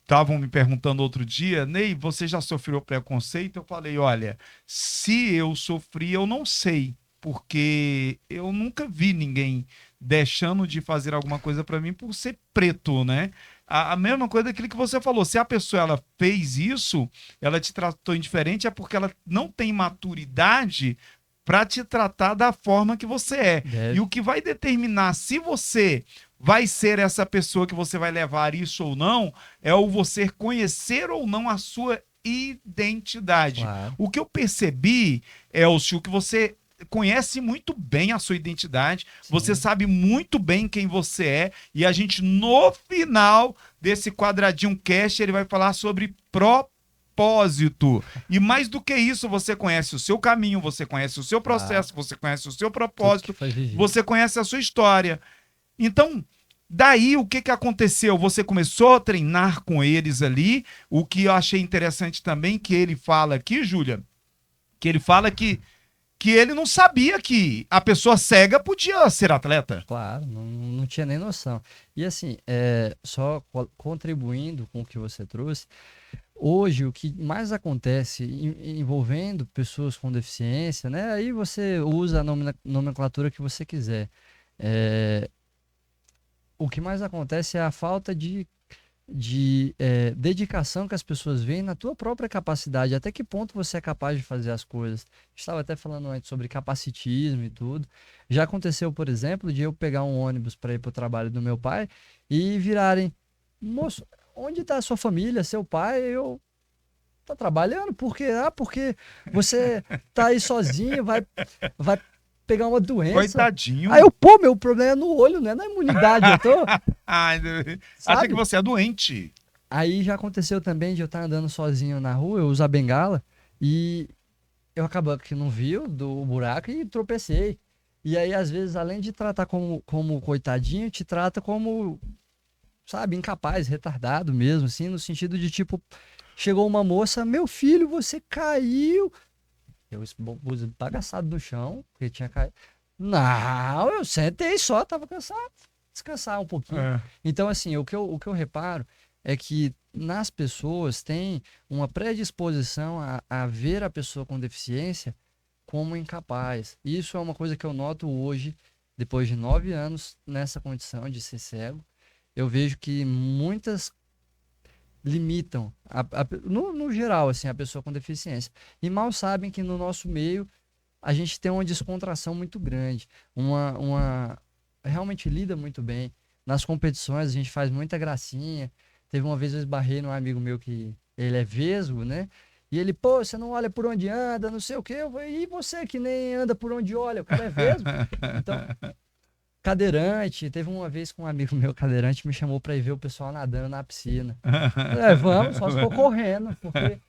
[SPEAKER 3] estavam me perguntando outro dia, Ney, você já sofreu preconceito? Eu falei, olha, se eu sofri, eu não sei, porque eu nunca vi ninguém deixando de fazer alguma coisa para mim por ser preto, né? A mesma coisa daquilo que você falou, se a pessoa ela fez isso, ela te tratou indiferente, é porque ela não tem maturidade para te tratar da forma que você é. E o que vai determinar se você vai ser essa pessoa que você vai levar isso ou não, é o você conhecer ou não a sua identidade.
[SPEAKER 4] Claro.
[SPEAKER 3] O que eu percebi, Elcio, que você conhece muito bem a sua identidade,
[SPEAKER 4] Sim.
[SPEAKER 3] você sabe muito bem quem você é, e a gente, no final desse quadradinho cast, ele vai falar sobre propósito. E mais do que isso, você conhece o seu caminho, você conhece o seu processo, você conhece o seu propósito, você conhece a sua história. Então, daí o que aconteceu? Você começou a treinar com eles ali, o que eu achei interessante também, que ele fala aqui, Júlia, que ele fala que ele não sabia que a pessoa cega podia ser atleta.
[SPEAKER 4] Claro, não tinha nem noção. E assim, só contribuindo com o que você trouxe, hoje o que mais acontece envolvendo pessoas com deficiência, né? Aí você usa a nomenclatura que você quiser. O que mais acontece é a falta de dedicação que as pessoas veem na tua própria capacidade, até que ponto você é capaz de fazer as coisas. Estava até falando antes sobre capacitismo e tudo. Já aconteceu, por exemplo, de eu pegar um ônibus para ir para o trabalho do meu pai e virarem, moço, onde está a sua família, seu pai? Eu tá trabalhando, por quê? Porque você tá aí sozinho, vai pegar uma doença.
[SPEAKER 3] Coitadinho.
[SPEAKER 4] Aí meu problema é no olho, não é na imunidade. Eu tô...
[SPEAKER 3] Acha que você é doente.
[SPEAKER 4] Aí já aconteceu também de eu estar andando sozinho na rua, eu uso a bengala e eu acabo que não vi do buraco e tropecei. E aí, às vezes, além de tratar como coitadinho, te trata como, sabe, incapaz, retardado mesmo, assim, no sentido de tipo, chegou uma moça, meu filho, você caiu. Eu bagaçado no chão, porque tinha caído. Não, eu sentei só, tava cansado, descansar um pouquinho.
[SPEAKER 3] É.
[SPEAKER 4] Então, assim, o que eu reparo é que nas pessoas tem uma predisposição a ver a pessoa com deficiência como incapaz. Isso é uma coisa que eu noto hoje, depois de 9 anos nessa condição de ser cego. Eu vejo que muitas limitam, no geral, assim, a pessoa com deficiência. E mal sabem que no nosso meio a gente tem uma descontração muito grande, realmente lida muito bem. Nas competições a gente faz muita gracinha. Teve uma vez eu esbarrei num amigo meu que ele é vesgo, né? E ele, pô, você não olha por onde anda, não sei o quê. Eu falei, e você que nem anda por onde olha? O cara é vesgo. Então, cadeirante, teve uma vez que um amigo meu cadeirante me chamou pra ir ver o pessoal nadando na piscina. Vamos, só se for correndo, porque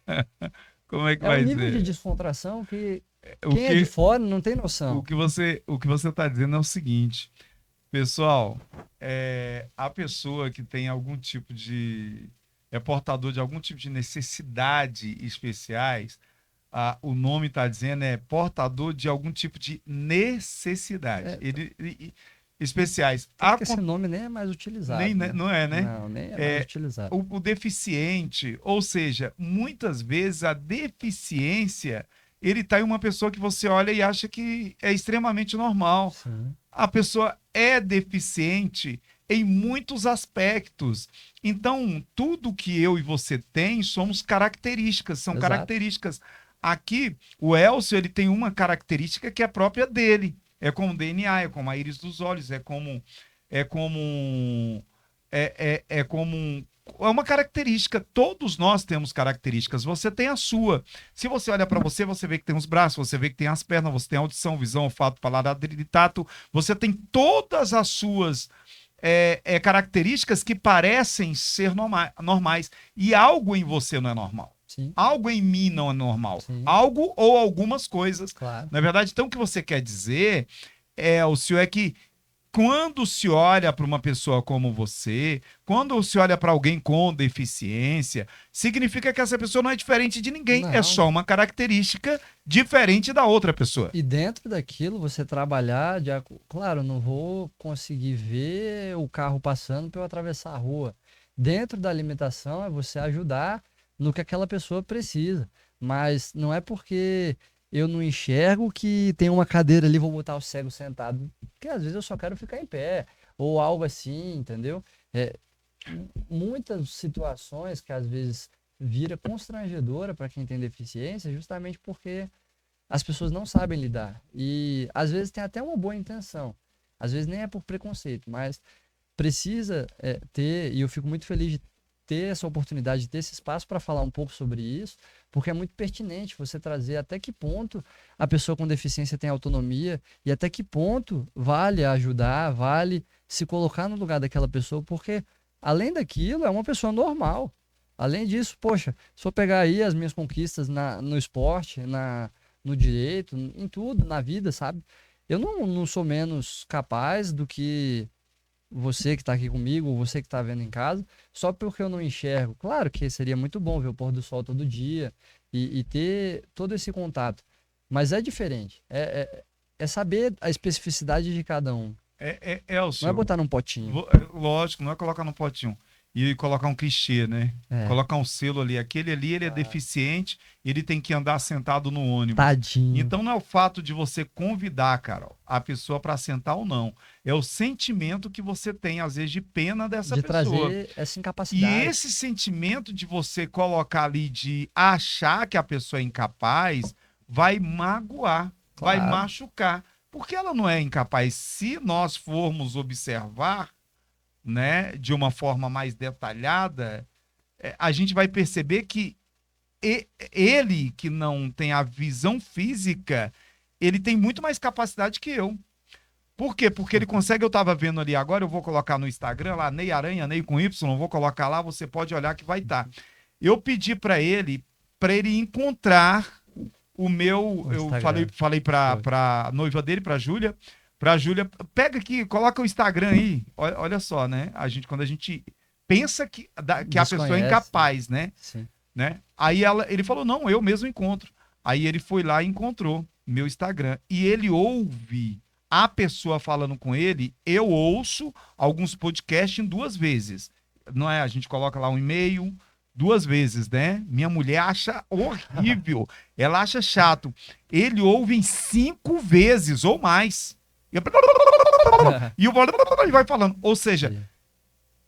[SPEAKER 3] Como é que
[SPEAKER 4] é um
[SPEAKER 3] vai
[SPEAKER 4] nível de
[SPEAKER 3] ser?
[SPEAKER 4] descontração que
[SPEAKER 3] O
[SPEAKER 4] quem é de
[SPEAKER 3] que,
[SPEAKER 4] fora não tem noção.
[SPEAKER 3] o que você está dizendo é o seguinte, pessoal, a pessoa que tem algum tipo de, é portador de algum tipo de necessidade especiais, o nome está dizendo é portador de algum tipo de necessidade.
[SPEAKER 4] É,
[SPEAKER 3] Especiais.
[SPEAKER 4] tanto que esse nome nem é mais utilizado, né?
[SPEAKER 3] Não é, né?
[SPEAKER 4] Não, nem é mais utilizado.
[SPEAKER 3] O deficiente, ou seja, muitas vezes a deficiência, ele está em uma pessoa que você olha e acha que é extremamente normal.
[SPEAKER 4] Sim.
[SPEAKER 3] A pessoa é deficiente em muitos aspectos. Então, tudo que eu e você tem somos características, são
[SPEAKER 4] Exato.
[SPEAKER 3] características. Aqui, o Elcio, ele tem uma característica que é própria dele. É como o DNA, é como a íris dos olhos, é uma característica. Todos nós temos características. Você tem a sua. Se você olha para você, você vê que tem os braços, você vê que tem as pernas, você tem audição, visão, olfato, paladar e tato. Você tem todas as suas características que parecem ser normais. E algo em você não é normal.
[SPEAKER 4] Sim.
[SPEAKER 3] Algo em mim não é normal.
[SPEAKER 4] Sim.
[SPEAKER 3] Algo ou algumas coisas.
[SPEAKER 4] Claro.
[SPEAKER 3] Na verdade, então, o que você quer dizer o senhor é que quando se olha para uma pessoa como você, quando se olha para alguém com deficiência, significa que essa pessoa não é diferente de ninguém.
[SPEAKER 4] Não.
[SPEAKER 3] É só uma característica diferente da outra pessoa.
[SPEAKER 4] E dentro daquilo, você trabalhar, claro, não vou conseguir ver o carro passando para eu atravessar a rua. Dentro da limitação é você ajudar no que aquela pessoa precisa. Mas não é porque eu não enxergo que tem uma cadeira ali, vou botar o cego sentado. Porque às vezes eu só quero ficar em pé. Ou algo assim, entendeu? Muitas situações que às vezes vira constrangedora para quem tem deficiência, justamente porque as pessoas não sabem lidar. E às vezes tem até uma boa intenção. Às vezes nem é por preconceito, mas precisa ter, e eu fico muito feliz de ter essa oportunidade, de ter esse espaço para falar um pouco sobre isso, porque é muito pertinente você trazer até que ponto a pessoa com deficiência tem autonomia e até que ponto vale ajudar, vale se colocar no lugar daquela pessoa, porque além daquilo é uma pessoa normal. Além disso, poxa, se eu pegar aí as minhas conquistas no esporte, no direito, em tudo, na vida, sabe? Eu não sou menos capaz do que você que está aqui comigo, ou você que está vendo em casa, só porque eu não enxergo. Claro que seria muito bom ver o pôr do sol todo dia e ter todo esse contato, mas é diferente. É saber a especificidade de cada um. Não é botar num potinho.
[SPEAKER 3] Lógico, não é colocar num potinho. E colocar um clichê, né? Colocar um selo ali. Aquele ali, ele é deficiente, ele tem que andar sentado no ônibus.
[SPEAKER 4] Tadinho.
[SPEAKER 3] Então não é o fato de você convidar, Carol, a pessoa para sentar ou não. É o sentimento que você tem, às vezes, de pena dessa
[SPEAKER 4] de
[SPEAKER 3] pessoa.
[SPEAKER 4] Trazer essa incapacidade.
[SPEAKER 3] E esse sentimento de você colocar ali, de achar que a pessoa é incapaz, vai magoar, vai machucar. Porque ela não é incapaz. Se nós formos observar, né, de uma forma mais detalhada, a gente vai perceber que ele, que não tem a visão física, ele tem muito mais capacidade que eu. Por quê? Porque ele consegue, eu tava vendo ali agora, eu vou colocar no Instagram lá, Ney Aranha, Ney com Y, vou colocar lá, você pode olhar que vai estar. Eu pedi para ele encontrar o meu,
[SPEAKER 4] O
[SPEAKER 3] eu
[SPEAKER 4] Instagram.
[SPEAKER 3] falei pra noiva dele, pra Júlia, pega aqui, coloca o Instagram aí, olha só, né? Quando a gente pensa que a pessoa é
[SPEAKER 4] Desconhece.
[SPEAKER 3] incapaz, né?
[SPEAKER 4] Sim.
[SPEAKER 3] Né? Aí ele falou, não, eu mesmo encontro. Aí ele foi lá e encontrou meu Instagram. E ele ouve a pessoa falando com ele, eu ouço alguns podcasts em 2 vezes. Não é? A gente coloca lá um e-mail, 2 vezes, né? Minha mulher acha horrível. Ela acha chato. Ele ouve em 5 vezes ou mais. E vai falando. Ou seja,
[SPEAKER 4] Sim.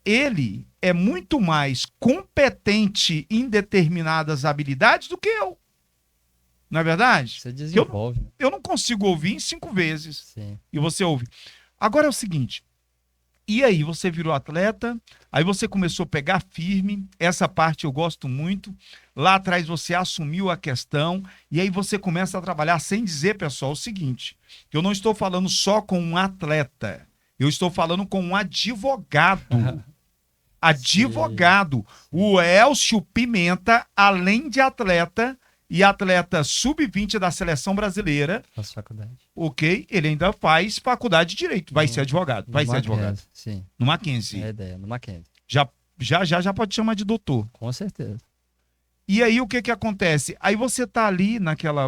[SPEAKER 3] ele é muito mais competente em determinadas habilidades do que eu. Não é verdade?
[SPEAKER 4] Você desenvolve, né?
[SPEAKER 3] Eu não consigo ouvir em 5 vezes.
[SPEAKER 4] Sim.
[SPEAKER 3] E você ouve. Agora é o seguinte. E aí, você virou atleta, aí você começou a pegar firme, essa parte eu gosto muito. Lá atrás você assumiu a questão, e aí você começa a trabalhar sem dizer, pessoal, o seguinte, que eu não estou falando só com um atleta, eu estou falando com um advogado. Advogado. O Elcio Pimenta, além de atleta, e atleta sub-20 da seleção brasileira,
[SPEAKER 4] Faço faculdade.
[SPEAKER 3] ok? Ele ainda faz faculdade de Direito, vai ser advogado, vai ser advogado.
[SPEAKER 4] Sim.
[SPEAKER 3] No Mackenzie.
[SPEAKER 4] É a ideia, no Mackenzie.
[SPEAKER 3] Já pode chamar de doutor.
[SPEAKER 4] Com certeza.
[SPEAKER 3] E aí o que que acontece? Aí você tá ali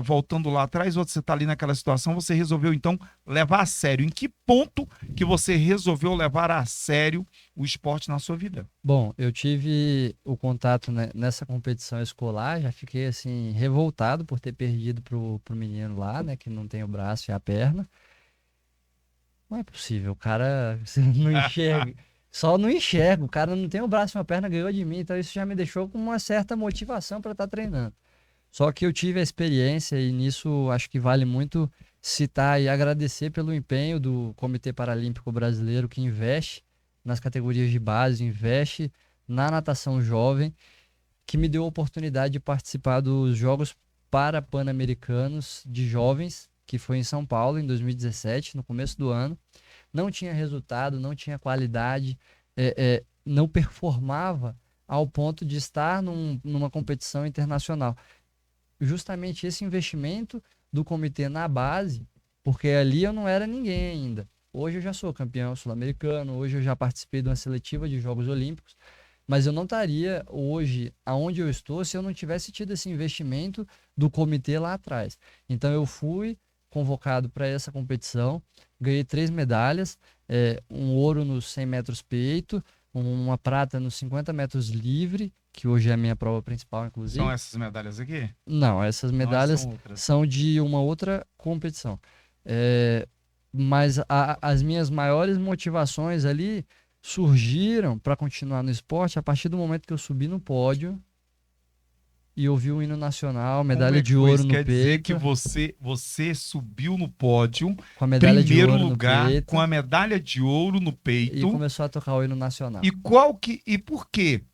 [SPEAKER 3] voltando lá atrás, você tá ali naquela situação, você resolveu então levar a sério. Em que ponto que você resolveu levar a sério o esporte na sua vida?
[SPEAKER 4] Bom, eu tive o contato nessa competição escolar, já fiquei assim revoltado por ter perdido pro menino lá, né, que não tem o braço e a perna. Não é possível, o cara você não enxerga. Só não enxerga, o cara não tem o braço e uma perna, ganhou de mim, então isso já me deixou com uma certa motivação para estar treinando. Só que eu tive a experiência e nisso acho que vale muito citar e agradecer pelo empenho do Comitê Paralímpico Brasileiro que investe nas categorias de base, investe na natação jovem, que me deu a oportunidade de participar dos Jogos Pan-Americanos de Jovens, que foi em São Paulo em 2017, no começo do ano. Não tinha resultado, não tinha qualidade, não performava ao ponto de estar numa competição internacional. Justamente esse investimento do comitê na base, porque ali eu não era ninguém ainda. Hoje eu já sou campeão sul-americano, hoje eu já participei de uma seletiva de Jogos Olímpicos, mas eu não estaria hoje aonde eu estou se eu não tivesse tido esse investimento do comitê lá atrás. Então eu fui convocado para essa competição, ganhei 3 medalhas, um ouro nos 100 metros peito, uma prata nos 50 metros livre, que hoje é a minha prova principal, inclusive.
[SPEAKER 3] São essas medalhas aqui?
[SPEAKER 4] Não, essas medalhas são de uma outra competição. Mas as minhas maiores motivações ali surgiram para continuar no esporte a partir do momento que eu subi no pódio e ouvi o hino nacional, medalha de ouro no peito.
[SPEAKER 3] Quer dizer que você subiu no pódio,
[SPEAKER 4] com a medalha de ouro
[SPEAKER 3] lugar,
[SPEAKER 4] no peito,
[SPEAKER 3] com a medalha de ouro no peito.
[SPEAKER 4] E começou a tocar o hino nacional.
[SPEAKER 3] E por que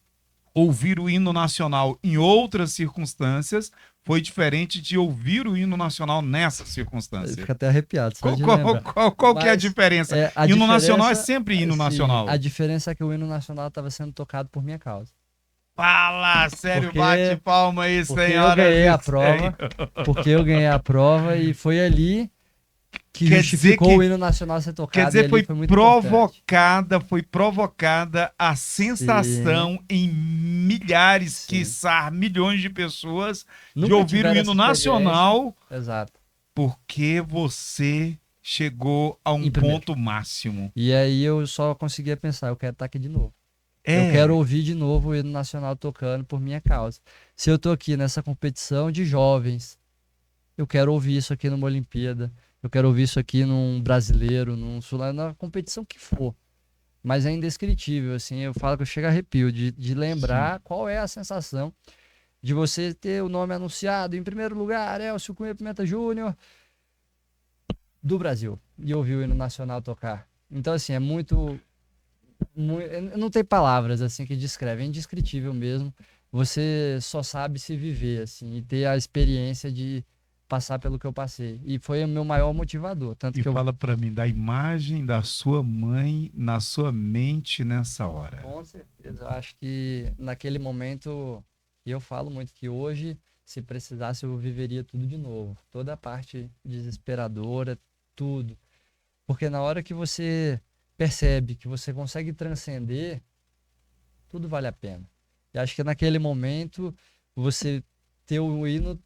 [SPEAKER 3] ouvir o hino nacional em outras circunstâncias foi diferente de ouvir o hino nacional nessa circunstância?
[SPEAKER 4] Fica até arrepiado.
[SPEAKER 3] Qual que é a diferença? Hino nacional é sempre hino nacional.
[SPEAKER 4] A diferença é que o hino nacional estava sendo tocado por minha causa.
[SPEAKER 3] Fala, sério, bate palma aí, senhora.
[SPEAKER 4] Eu ganhei a prova, porque eu ganhei a prova e foi ali que justificou o hino nacional ser tocado.
[SPEAKER 3] Quer dizer, foi
[SPEAKER 4] provocada
[SPEAKER 3] a sensação em milhares, quiçá milhões de pessoas de ouvir o hino nacional.
[SPEAKER 4] Exato.
[SPEAKER 3] Porque você chegou a um ponto máximo.
[SPEAKER 4] E aí eu só conseguia pensar, eu quero estar aqui de novo. Eu quero ouvir de novo o hino nacional tocando por minha causa. Se eu tô aqui nessa competição de jovens, eu quero ouvir isso aqui numa Olimpíada, eu quero ouvir isso aqui num brasileiro, na competição que for. Mas é indescritível, assim, eu falo que eu chego a arrepio de lembrar qual é a sensação de você ter o nome anunciado em primeiro lugar, Elcio Cunha Pimenta Júnior, do Brasil, e ouvir o hino nacional tocar. Então, assim, é muito... Não tem palavras assim que descrevem, é indescritível mesmo. Você só sabe se viver assim e ter a experiência de passar pelo que eu passei. E foi o meu maior motivador. Tanto
[SPEAKER 3] E
[SPEAKER 4] que eu...
[SPEAKER 3] fala pra mim da imagem da sua mãe na sua mente nessa hora.
[SPEAKER 4] Com certeza. Eu acho que naquele momento, e eu falo muito que hoje, se precisasse, eu viveria tudo de novo. Toda a parte desesperadora, tudo. Porque na hora que você percebe que você consegue transcender, tudo vale a pena. E acho que naquele momento, você ter o hino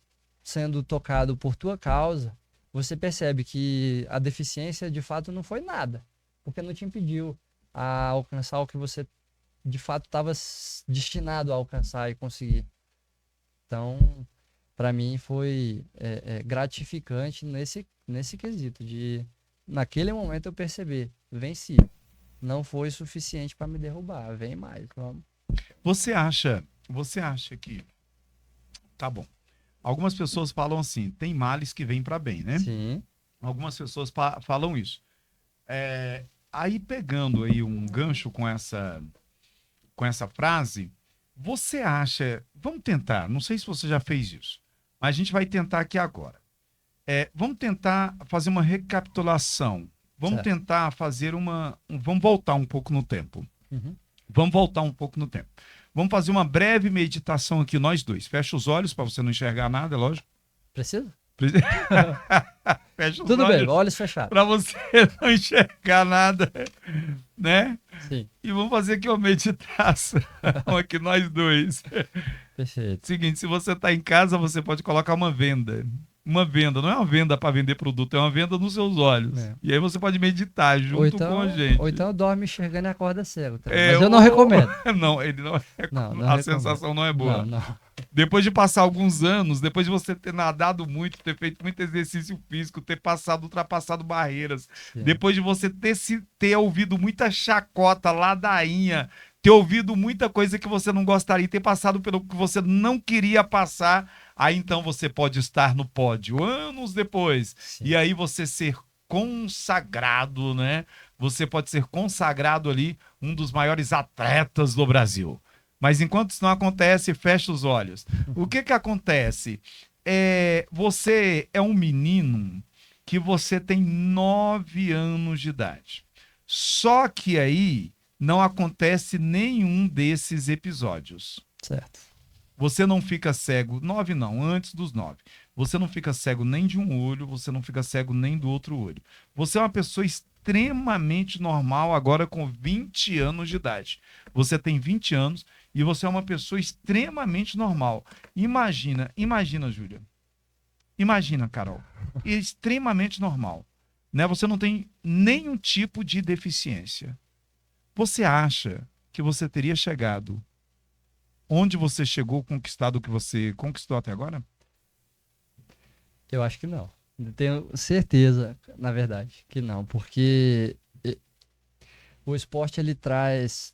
[SPEAKER 4] sendo tocado por tua causa, você percebe que a deficiência de fato não foi nada, porque não te impediu a alcançar o que você de fato estava destinado a alcançar e conseguir. Então, para mim foi gratificante nesse quesito de naquele momento eu perceber, venci. Não foi suficiente para me derrubar, vem mais, vamos.
[SPEAKER 3] Você acha que tá bom? Algumas pessoas falam assim, tem males que vêm para bem, né?
[SPEAKER 4] Sim,
[SPEAKER 3] Algumas pessoas falam isso. Aí pegando aí um gancho com essa frase, você acha, vamos tentar, não sei se você já fez isso, mas a gente vai tentar aqui agora. Vamos tentar fazer uma recapitulação. Vamos
[SPEAKER 4] certo.
[SPEAKER 3] tentar fazer vamos voltar um pouco no tempo.
[SPEAKER 4] Uhum.
[SPEAKER 3] Vamos voltar um pouco no tempo. Vamos fazer uma breve meditação aqui, nós dois. Fecha os olhos para você não enxergar nada, é lógico.
[SPEAKER 4] Precisa?
[SPEAKER 3] Fecha os
[SPEAKER 4] Tudo bem,
[SPEAKER 3] olhos
[SPEAKER 4] olhos fechados.
[SPEAKER 3] para você não enxergar nada, né?
[SPEAKER 4] Sim,
[SPEAKER 3] E vamos fazer aqui uma meditação aqui, nós dois.
[SPEAKER 4] perfeito.
[SPEAKER 3] Seguinte, se você está em casa, você pode colocar uma venda. Uma venda, não é uma venda para vender produto, é uma venda nos seus olhos.
[SPEAKER 4] É.
[SPEAKER 3] E aí você pode meditar junto com a gente.
[SPEAKER 4] Ou então dorme enxergando e acorda cego. Tá?
[SPEAKER 3] É,
[SPEAKER 4] Mas eu não recomendo.
[SPEAKER 3] Não, ele não é.
[SPEAKER 4] Não
[SPEAKER 3] A
[SPEAKER 4] recomendo.
[SPEAKER 3] sensação não é boa.
[SPEAKER 4] Não, não.
[SPEAKER 3] Depois de passar alguns anos, depois de você ter nadado muito, ter feito muito exercício físico, ter ultrapassado barreiras,
[SPEAKER 4] Sim.
[SPEAKER 3] depois de você ter ouvido muita chacota, ladainha, ter ouvido muita coisa que você não gostaria, ter passado pelo que você não queria passar, aí então você pode estar no pódio anos depois.
[SPEAKER 4] Sim.
[SPEAKER 3] E aí você ser consagrado, né? Você pode ser consagrado ali, um dos maiores atletas do Brasil. Mas enquanto isso não acontece, fecha os olhos. O que acontece? Você é um menino que você tem 9 anos de idade. Só que aí não acontece nenhum desses episódios.
[SPEAKER 4] Certo.
[SPEAKER 3] Você não fica cego, 9 não, antes dos 9. Você não fica cego nem de um olho, você não fica cego nem do outro olho. Você é uma pessoa extremamente normal agora com 20 anos de idade. Você tem 20 anos e você é uma pessoa extremamente normal. Imagina, Júlia. Imagina, Carol. Extremamente normal. Né? Você não tem nenhum tipo de deficiência. Você acha que você teria chegado onde você chegou, conquistado o que você conquistou até agora?
[SPEAKER 4] Eu acho que não. Tenho certeza, na verdade, que não. Porque o esporte ele traz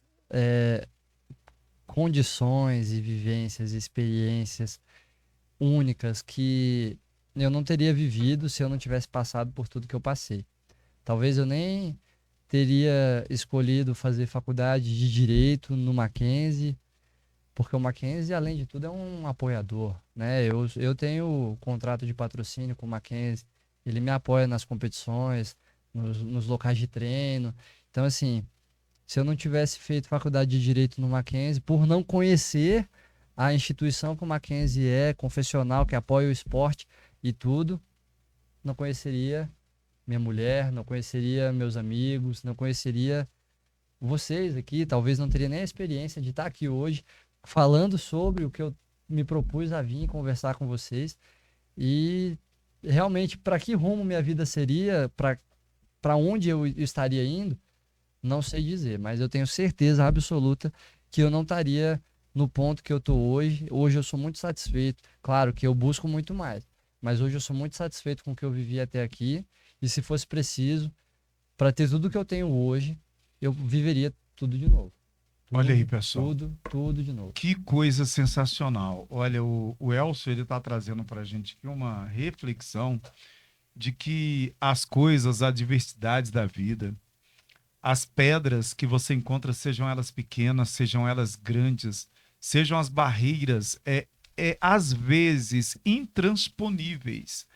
[SPEAKER 4] condições e vivências, experiências únicas que eu não teria vivido se eu não tivesse passado por tudo que eu passei. Talvez eu nem teria escolhido fazer faculdade de Direito no Mackenzie, porque o Mackenzie, além de tudo, é um apoiador, né? Eu tenho contrato de patrocínio com o Mackenzie, ele me apoia nas competições, nos locais de treino. Então, assim, se eu não tivesse feito faculdade de Direito no Mackenzie, por não conhecer a instituição que o Mackenzie é, confessional, que apoia o esporte e tudo, não conheceria minha mulher, não conheceria meus amigos, não conheceria vocês aqui, talvez não teria nem a experiência de estar aqui hoje falando sobre o que eu me propus a vir conversar com vocês. E realmente, para que rumo minha vida seria, para onde eu estaria indo, não sei dizer, mas eu tenho certeza absoluta que eu não estaria no ponto que eu estou hoje. Hoje eu sou muito satisfeito. Claro que eu busco muito mais, mas hoje eu sou muito satisfeito com o que eu vivi até aqui. E se fosse preciso, para ter tudo que eu tenho hoje, eu viveria tudo de novo.
[SPEAKER 3] Olha aí, pessoal.
[SPEAKER 4] Tudo de novo.
[SPEAKER 3] Que coisa sensacional. Olha, o Elcio, ele está trazendo para a gente aqui uma reflexão de que as coisas, as adversidades da vida, as pedras que você encontra, sejam elas pequenas, sejam elas grandes, sejam as barreiras, às vezes intransponíveis,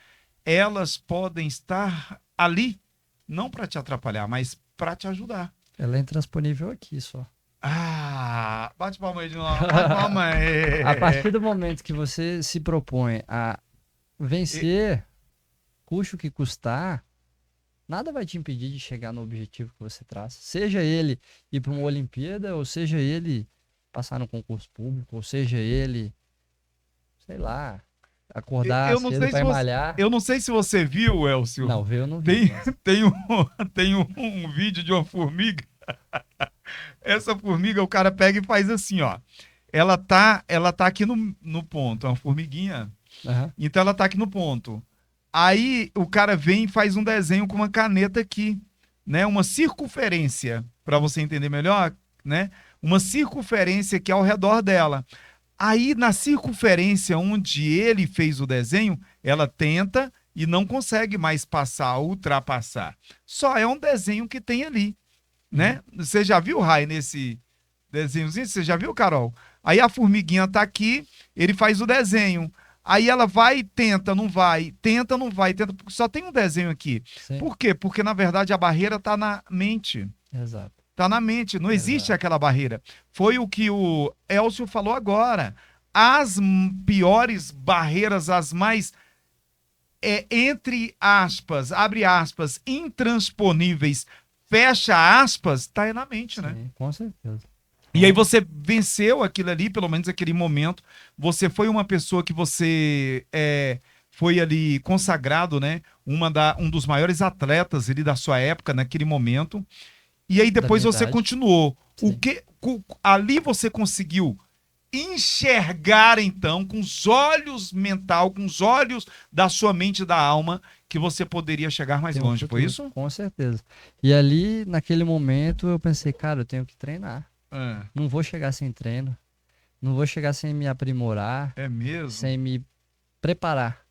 [SPEAKER 3] elas podem estar ali, não para te atrapalhar, mas para te ajudar.
[SPEAKER 4] Ela é intransponível aqui só.
[SPEAKER 3] Ah, bate palma aí de novo. Bate palma aí.
[SPEAKER 4] A partir do momento que você se propõe a vencer, custe o que custar, nada vai te impedir de chegar no objetivo que você traça. Seja ele ir para uma Olimpíada, ou seja ele passar no concurso público, ou seja ele, sei lá, acordar cedo para malhar.
[SPEAKER 3] Eu não sei se você viu, Elcio.
[SPEAKER 4] Não, eu não vi.
[SPEAKER 3] Tem um vídeo de uma formiga. Essa formiga, o cara pega e faz assim, ó. Ela tá aqui no ponto, é uma formiguinha.
[SPEAKER 4] Aham.
[SPEAKER 3] Então ela tá aqui no ponto. Aí o cara vem e faz um desenho com uma caneta aqui, né? Uma circunferência, para você entender melhor, né? Uma circunferência que é ao redor dela. Aí na circunferência onde ele fez o desenho, ela tenta e não consegue mais passar, ultrapassar. Só é um desenho que tem ali, né? Você já viu, Rai, nesse desenhozinho? Você já viu, Carol? Aí a formiguinha tá aqui, ele faz o desenho. Aí ela vai, tenta, não vai, tenta, não vai, tenta, porque só tem um desenho aqui.
[SPEAKER 4] Sim.
[SPEAKER 3] Por quê? Porque, na verdade, a barreira tá na mente.
[SPEAKER 4] Exato.
[SPEAKER 3] Tá na mente, não existe
[SPEAKER 4] Exato.
[SPEAKER 3] aquela barreira. Foi o que o Elcio falou agora. As piores barreiras, as mais, entre aspas, abre aspas, intransponíveis, fecha aspas, tá aí na mente, né?
[SPEAKER 4] Sim, com certeza.
[SPEAKER 3] E aí você venceu aquilo ali, pelo menos aquele momento. Você foi uma pessoa que você foi ali consagrado, né? Um dos maiores atletas ali da sua época, naquele momento. E aí depois
[SPEAKER 4] minha
[SPEAKER 3] você
[SPEAKER 4] idade.
[SPEAKER 3] continuou.
[SPEAKER 4] Sim.
[SPEAKER 3] Ali você conseguiu enxergar, então, com os olhos mental, com os olhos da sua mente e da alma, que você poderia chegar mais
[SPEAKER 4] Tem um
[SPEAKER 3] longe. Foi
[SPEAKER 4] futuro,
[SPEAKER 3] isso?
[SPEAKER 4] Com certeza. E ali, naquele momento, eu pensei, cara, eu tenho que treinar. Não vou chegar sem treino. Não vou chegar sem me aprimorar,
[SPEAKER 3] É mesmo?
[SPEAKER 4] sem me preparar.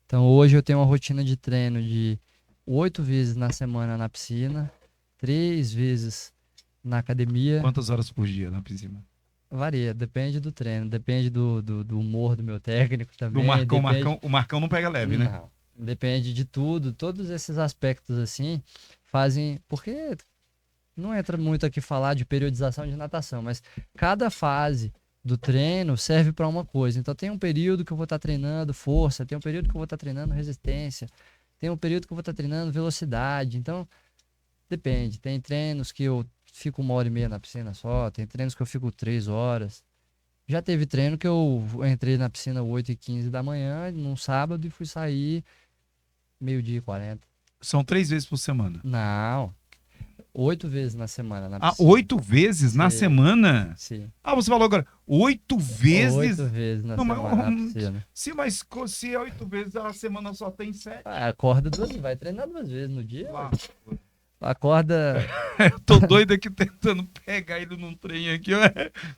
[SPEAKER 4] Então hoje eu tenho uma rotina de treino de 8 vezes na semana na piscina, 3 vezes na academia.
[SPEAKER 3] Quantas horas por dia na piscina?
[SPEAKER 4] Varia, depende do treino, depende do humor do meu técnico também.
[SPEAKER 3] Do Marcão,
[SPEAKER 4] depende...
[SPEAKER 3] o Marcão não pega leve, né?
[SPEAKER 4] Não, depende de tudo. Todos esses aspectos assim fazem... Porque não entra muito aqui falar de periodização de natação, mas cada fase do treino serve para uma coisa. Então tem um período que eu vou estar treinando força, tem um período que eu vou estar treinando resistência, tem um período que eu vou estar treinando velocidade. Então depende. Tem treinos que eu fico 1h30 na piscina só, tem treinos que eu fico 3 horas. Já teve treino que eu entrei na piscina 8h15 da manhã, num sábado, e fui sair 12h40.
[SPEAKER 3] São 3 vezes por semana.
[SPEAKER 4] Não. 8 vezes na semana na
[SPEAKER 3] Ah,
[SPEAKER 4] piscina.
[SPEAKER 3] 8 vezes na
[SPEAKER 4] Sim.
[SPEAKER 3] semana?
[SPEAKER 4] Sim.
[SPEAKER 3] Ah, você falou agora, 8 vezes?
[SPEAKER 4] 8 vezes na
[SPEAKER 3] Não, mas-
[SPEAKER 4] semana na piscina.
[SPEAKER 3] Sim, mas se é 8 vezes, a semana só tem 7.
[SPEAKER 4] Ah, acorda 2 vezes, vai treinar 2 vezes no dia.
[SPEAKER 3] Lá.
[SPEAKER 4] Acorda
[SPEAKER 3] Eu tô doido aqui tentando pegar ele num trem aqui.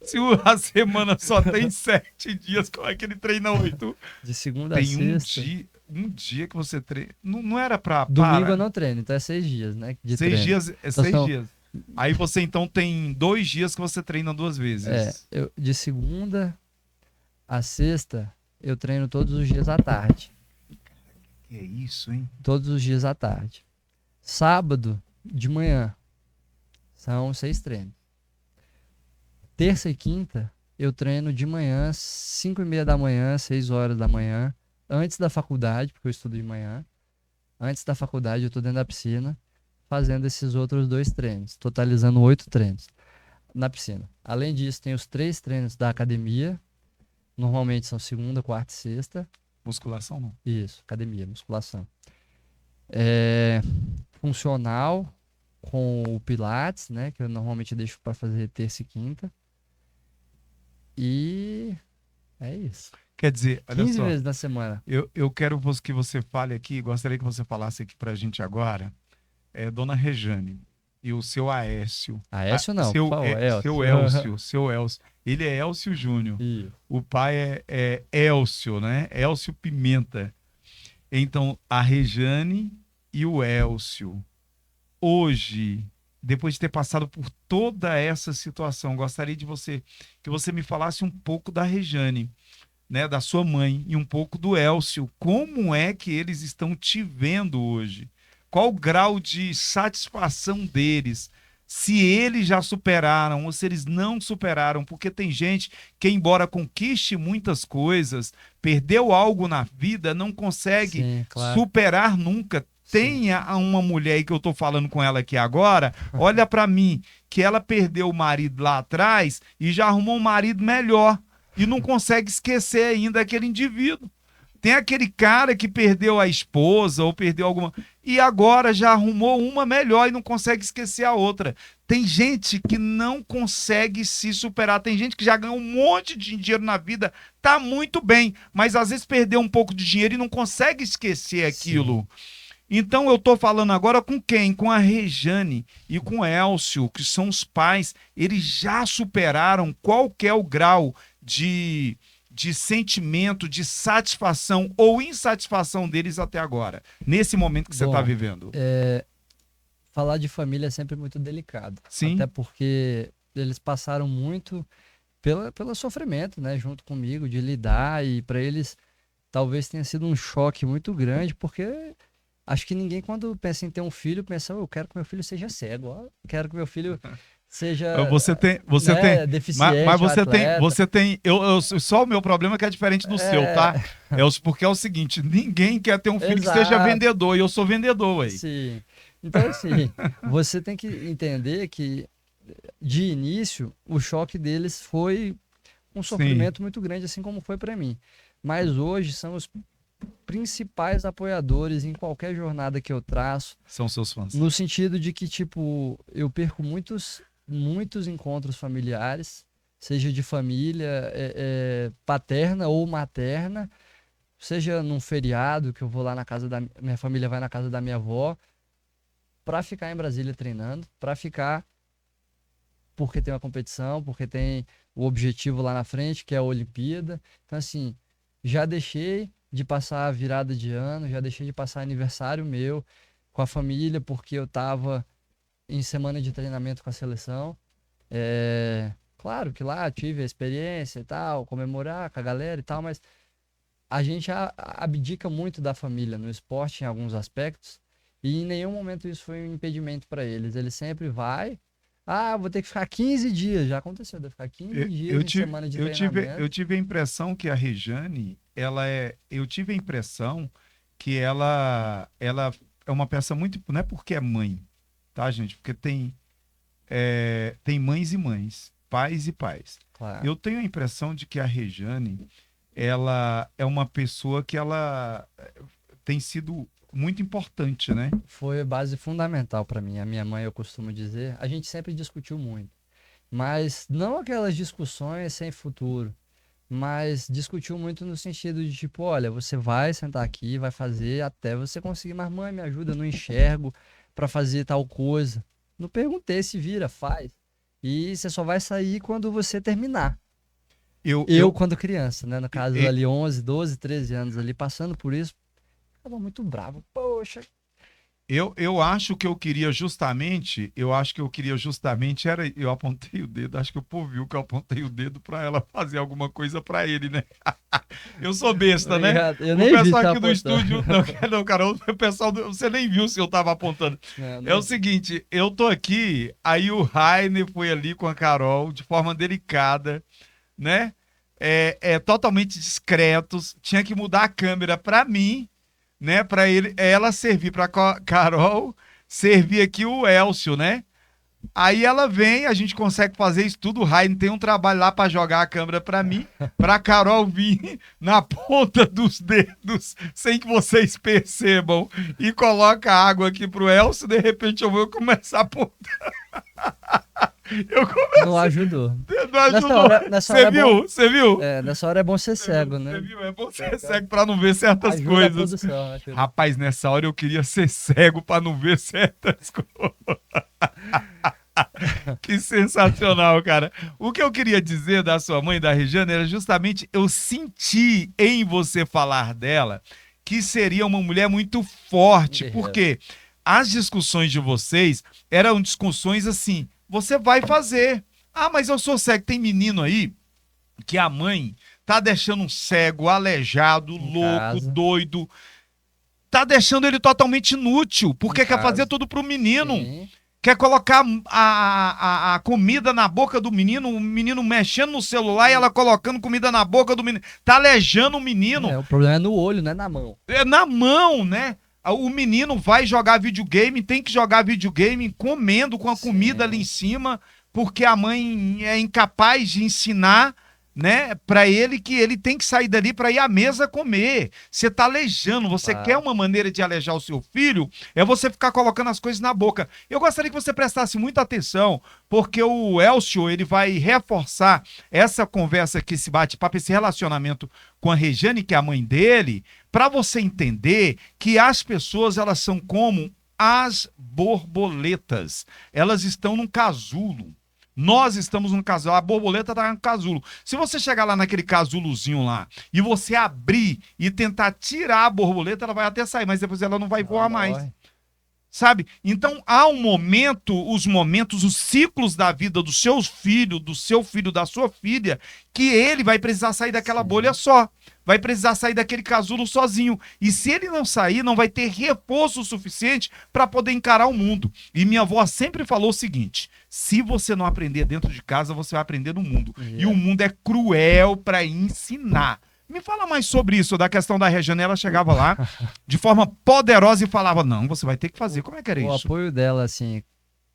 [SPEAKER 3] Se a semana só tem 7 dias, como é que ele treina 8?
[SPEAKER 4] de segunda a
[SPEAKER 3] Tem
[SPEAKER 4] sexta.
[SPEAKER 3] um dia que você treina. Não era pra
[SPEAKER 4] Domingo
[SPEAKER 3] parar.
[SPEAKER 4] eu não treino, então é 6 dias, né? De
[SPEAKER 3] 6
[SPEAKER 4] treino.
[SPEAKER 3] dias,
[SPEAKER 4] Então
[SPEAKER 3] 6
[SPEAKER 4] são-
[SPEAKER 3] dias. Aí você então tem 2 dias que você treina 2 vezes.
[SPEAKER 4] De segunda a sexta eu treino todos os dias à tarde.
[SPEAKER 3] Que é isso, hein?
[SPEAKER 4] Todos os dias à tarde. Sábado de manhã são 6 treinos. Terça e quinta eu treino de manhã, 5h30 da manhã, 6 horas da manhã, antes da faculdade, porque eu estudo de manhã. Antes da faculdade eu tô dentro da piscina, fazendo esses outros 2 treinos, totalizando 8 treinos na piscina. Além disso, tem os 3 treinos da academia, normalmente são segunda, quarta e sexta.
[SPEAKER 3] Musculação não.
[SPEAKER 4] Isso, academia, musculação. Funcional com o Pilates, né? Que eu normalmente deixo para fazer terça e quinta. E é isso.
[SPEAKER 3] Quer dizer, olha
[SPEAKER 4] 15
[SPEAKER 3] só.
[SPEAKER 4] vezes na semana.
[SPEAKER 3] Eu quero que você fale aqui, gostaria que você falasse aqui pra gente agora, Dona Rejane e o seu Aécio.
[SPEAKER 4] Aécio não,
[SPEAKER 3] seu,
[SPEAKER 4] por favor,
[SPEAKER 3] seu Elcio, seu Elcio. Ele é Elcio Júnior.
[SPEAKER 4] Isso.
[SPEAKER 3] O pai é Elcio, né? Elcio Pimenta. Então, a Rejane e o Elcio. Hoje, depois de ter passado por toda essa situação, gostaria que você me falasse um pouco da Rejane. né, da sua mãe e um pouco do Elcio. Como é que eles estão te vendo hoje? Qual o grau de satisfação deles? Se eles já superaram ou se eles não superaram, porque tem gente que, embora conquiste muitas coisas, perdeu algo na vida, não consegue
[SPEAKER 4] Sim, claro.
[SPEAKER 3] superar nunca. Tenha uma mulher aí que eu tô falando com ela aqui agora, olha pra mim, que ela perdeu o marido lá atrás e já arrumou um marido melhor e não consegue esquecer ainda aquele indivíduo. Tem aquele cara que perdeu a esposa ou perdeu alguma e agora já arrumou uma melhor e não consegue esquecer a outra. Tem gente que não consegue se superar, tem gente que já ganhou um monte de dinheiro na vida, tá muito bem, mas às vezes perdeu um pouco de dinheiro e não consegue esquecer aquilo. Sim. Então eu tô falando agora com quem? Com a Rejane e com o Elcio, que são os pais. Eles já superaram qual que é o grau de sentimento, de satisfação ou insatisfação deles até agora, nesse momento que você está vivendo?
[SPEAKER 4] Falar de família é sempre muito delicado.
[SPEAKER 3] Sim.
[SPEAKER 4] Até porque eles passaram muito pelo sofrimento, né, junto comigo, de lidar, e para eles talvez tenha sido um choque muito grande, porque acho que ninguém, quando pensa em ter um filho, pensa, eu quero que meu filho seja cego, ó, quero que meu filho seja
[SPEAKER 3] deficiente, mas você tem, só o meu problema é que é diferente do seu, tá? Porque é o seguinte, ninguém quer ter um filho que seja vendedor, e eu sou vendedor aí.
[SPEAKER 4] Sim. Então, assim, você tem que entender que, de início, o choque deles foi um sofrimento muito grande, assim como foi para mim. Mas hoje são os principais apoiadores em qualquer jornada que eu traço.
[SPEAKER 3] São seus fãs.
[SPEAKER 4] No sentido de que, tipo, eu perco muitos encontros familiares, seja de família paterna ou materna, seja num feriado que eu vou lá na casa da minha família, vai na casa da minha avó, para ficar em Brasília treinando, para ficar porque tem uma competição, porque tem o objetivo lá na frente, que é a Olimpíada. Então, assim, já deixei de passar a virada de ano, já deixei de passar aniversário meu com a família, porque eu estava em semana de treinamento com a seleção. Claro que lá tive a experiência e tal, comemorar com a galera e tal, mas a gente abdica muito da família no esporte em alguns aspectos, e em nenhum momento isso foi um impedimento para eles. Ele sempre vai, vou ter que ficar 15 dias, já aconteceu, de ficar 15 dias em semana de treinamento.
[SPEAKER 3] Eu tive a impressão que a Rejane, eu tive a impressão que ela é uma peça muito, não é porque é mãe, tá, gente? Porque tem mães e mães, pais e pais.
[SPEAKER 4] Claro.
[SPEAKER 3] Eu tenho a impressão de que a Rejane, ela é uma pessoa que ela tem sido muito importante, né?
[SPEAKER 4] Foi base fundamental para mim. A minha mãe, eu costumo dizer, a gente sempre discutiu muito, mas não aquelas discussões sem futuro, mas discutiu muito no sentido de tipo, olha, você vai sentar aqui, vai fazer até você conseguir, mas mãe, me ajuda, eu não enxergo para fazer tal coisa. Não perguntei, se vira, faz. E você só vai sair quando você terminar. Eu quando criança, né? No caso ali 11, 12, 13 anos ali, passando por isso, tava muito bravo. Poxa.
[SPEAKER 3] Eu acho que eu queria justamente, eu apontei o dedo, acho que o povo viu que eu apontei o dedo pra ela fazer alguma coisa pra ele, né? Eu sou besta, né?
[SPEAKER 4] Eu nem vi,
[SPEAKER 3] o pessoal aqui do estúdio, não, cara, o pessoal, você nem viu se eu tava apontando. É o seguinte, eu tô aqui, aí o Rainer foi ali com a Carol, de forma delicada, né? Totalmente discretos, tinha que mudar a câmera pra mim, né, para ela servir para Carol, servir aqui o Elcio, né? Aí ela vem, a gente consegue fazer isso tudo. O Rainer tem um trabalho lá para jogar a câmera para mim, para Carol vir na ponta dos dedos, sem que vocês percebam, e coloca água aqui pro Elcio. De repente eu vou começar a apontar.
[SPEAKER 4] Não ajudou.
[SPEAKER 3] Não ajudou. Você viu?
[SPEAKER 4] Nessa hora é bom ser cego, né?
[SPEAKER 3] Você viu? É bom ser cego pra não ver certas coisas.
[SPEAKER 4] Produção, né,
[SPEAKER 3] rapaz, nessa hora eu queria ser cego pra não ver certas coisas. Que sensacional, cara. O que eu queria dizer da sua mãe, da Rejane, era justamente, eu senti em você falar dela que seria uma mulher muito forte, porque as discussões de vocês eram discussões assim, você vai fazer. Mas eu sou cego. Tem menino aí que a mãe tá deixando um cego, aleijado,
[SPEAKER 4] Em
[SPEAKER 3] louco,
[SPEAKER 4] casa.
[SPEAKER 3] doido. Tá deixando ele totalmente inútil, porque
[SPEAKER 4] Em
[SPEAKER 3] quer fazer
[SPEAKER 4] casa.
[SPEAKER 3] tudo pro menino.
[SPEAKER 4] Sim.
[SPEAKER 3] Quer colocar a comida na boca do menino, o menino mexendo no celular e ela colocando comida na boca do menino. Tá aleijando o menino.
[SPEAKER 4] O problema é no olho, não é na mão.
[SPEAKER 3] É na mão, né? O menino vai jogar videogame, tem que jogar videogame comendo com a
[SPEAKER 4] Sim.
[SPEAKER 3] comida ali em cima, porque a mãe é incapaz de ensinar, né, para ele que ele tem que sair dali para ir à mesa comer. Você tá aleijando, você
[SPEAKER 4] Claro.
[SPEAKER 3] quer uma maneira de aleijar o seu filho, é você ficar colocando as coisas na boca. Eu gostaria que você prestasse muita atenção, porque o Elcio, ele vai reforçar essa conversa aqui, esse bate-papo, esse relacionamento com a Regiane, que é a mãe dele, para você entender que as pessoas, elas são como as borboletas. Elas estão num casulo. Nós estamos num casulo, a borboleta está no casulo. Se você chegar lá naquele casulozinho lá e você abrir e tentar tirar a borboleta, ela vai até sair, mas depois ela não vai voar mais.
[SPEAKER 4] Morre.
[SPEAKER 3] Sabe? Então há um momento, os momentos, os ciclos da vida dos seus filhos, do seu filho, da sua filha, que ele vai precisar sair daquela
[SPEAKER 4] Sim.
[SPEAKER 3] bolha só. Vai precisar sair daquele casulo sozinho. E se ele não sair, não vai ter reforço suficiente para poder encarar o mundo. E minha avó sempre falou o seguinte: se você não aprender dentro de casa, você vai aprender no mundo. E o mundo é cruel para ensinar. Me fala mais sobre isso, da questão da Regiane. Ela chegava lá de forma poderosa e falava: não, você vai ter que fazer. Como é que era
[SPEAKER 4] O
[SPEAKER 3] isso?
[SPEAKER 4] apoio dela, assim,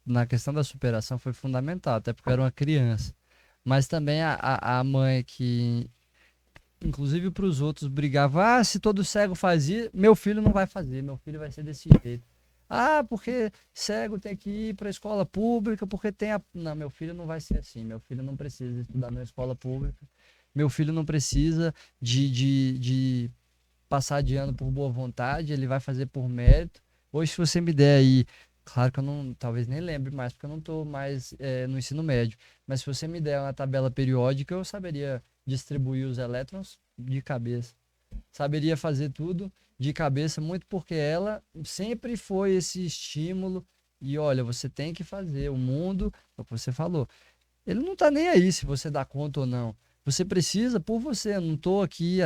[SPEAKER 4] na questão da superação foi fundamental, até porque eu era uma criança. Mas também a mãe que, inclusive para os outros, brigava: ah, se todo cego fazia, meu filho não vai fazer, meu filho vai ser desse jeito. Ah, porque cego tem que ir para a escola pública, porque tem a... Não, meu filho não vai ser assim, meu filho não precisa estudar na escola pública, meu filho não precisa de passar de ano por boa vontade, ele vai fazer por mérito. Hoje, se você me der aí, claro que eu não, talvez nem lembre mais, porque eu não estou mais no ensino médio, mas se você me der uma tabela periódica, eu saberia distribuir os elétrons de cabeça. Saberia fazer tudo de cabeça, muito porque ela sempre foi esse estímulo. E olha, você tem que fazer. O mundo, é o que você falou, ele não tá nem aí se você dá conta ou não. Você precisa por você. Eu não tô aqui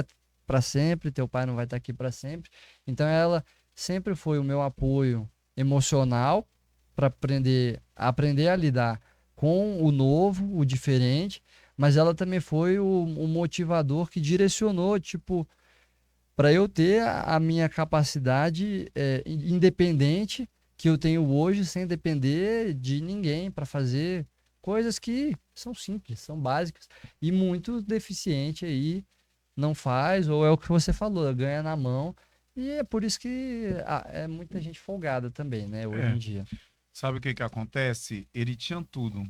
[SPEAKER 4] para sempre, teu pai não vai estar aqui para sempre. Então ela sempre foi o meu apoio emocional para aprender a lidar com o novo, o diferente, mas ela também foi o motivador que direcionou, tipo, para eu ter a minha capacidade independente que eu tenho hoje, sem depender de ninguém, para fazer coisas que são simples, são básicas, e muito deficiente aí não faz, ou é o que você falou, ganha na mão, e é por isso que é muita gente folgada também, né, hoje em dia.
[SPEAKER 3] Sabe o que que acontece? Ele tinha tudo.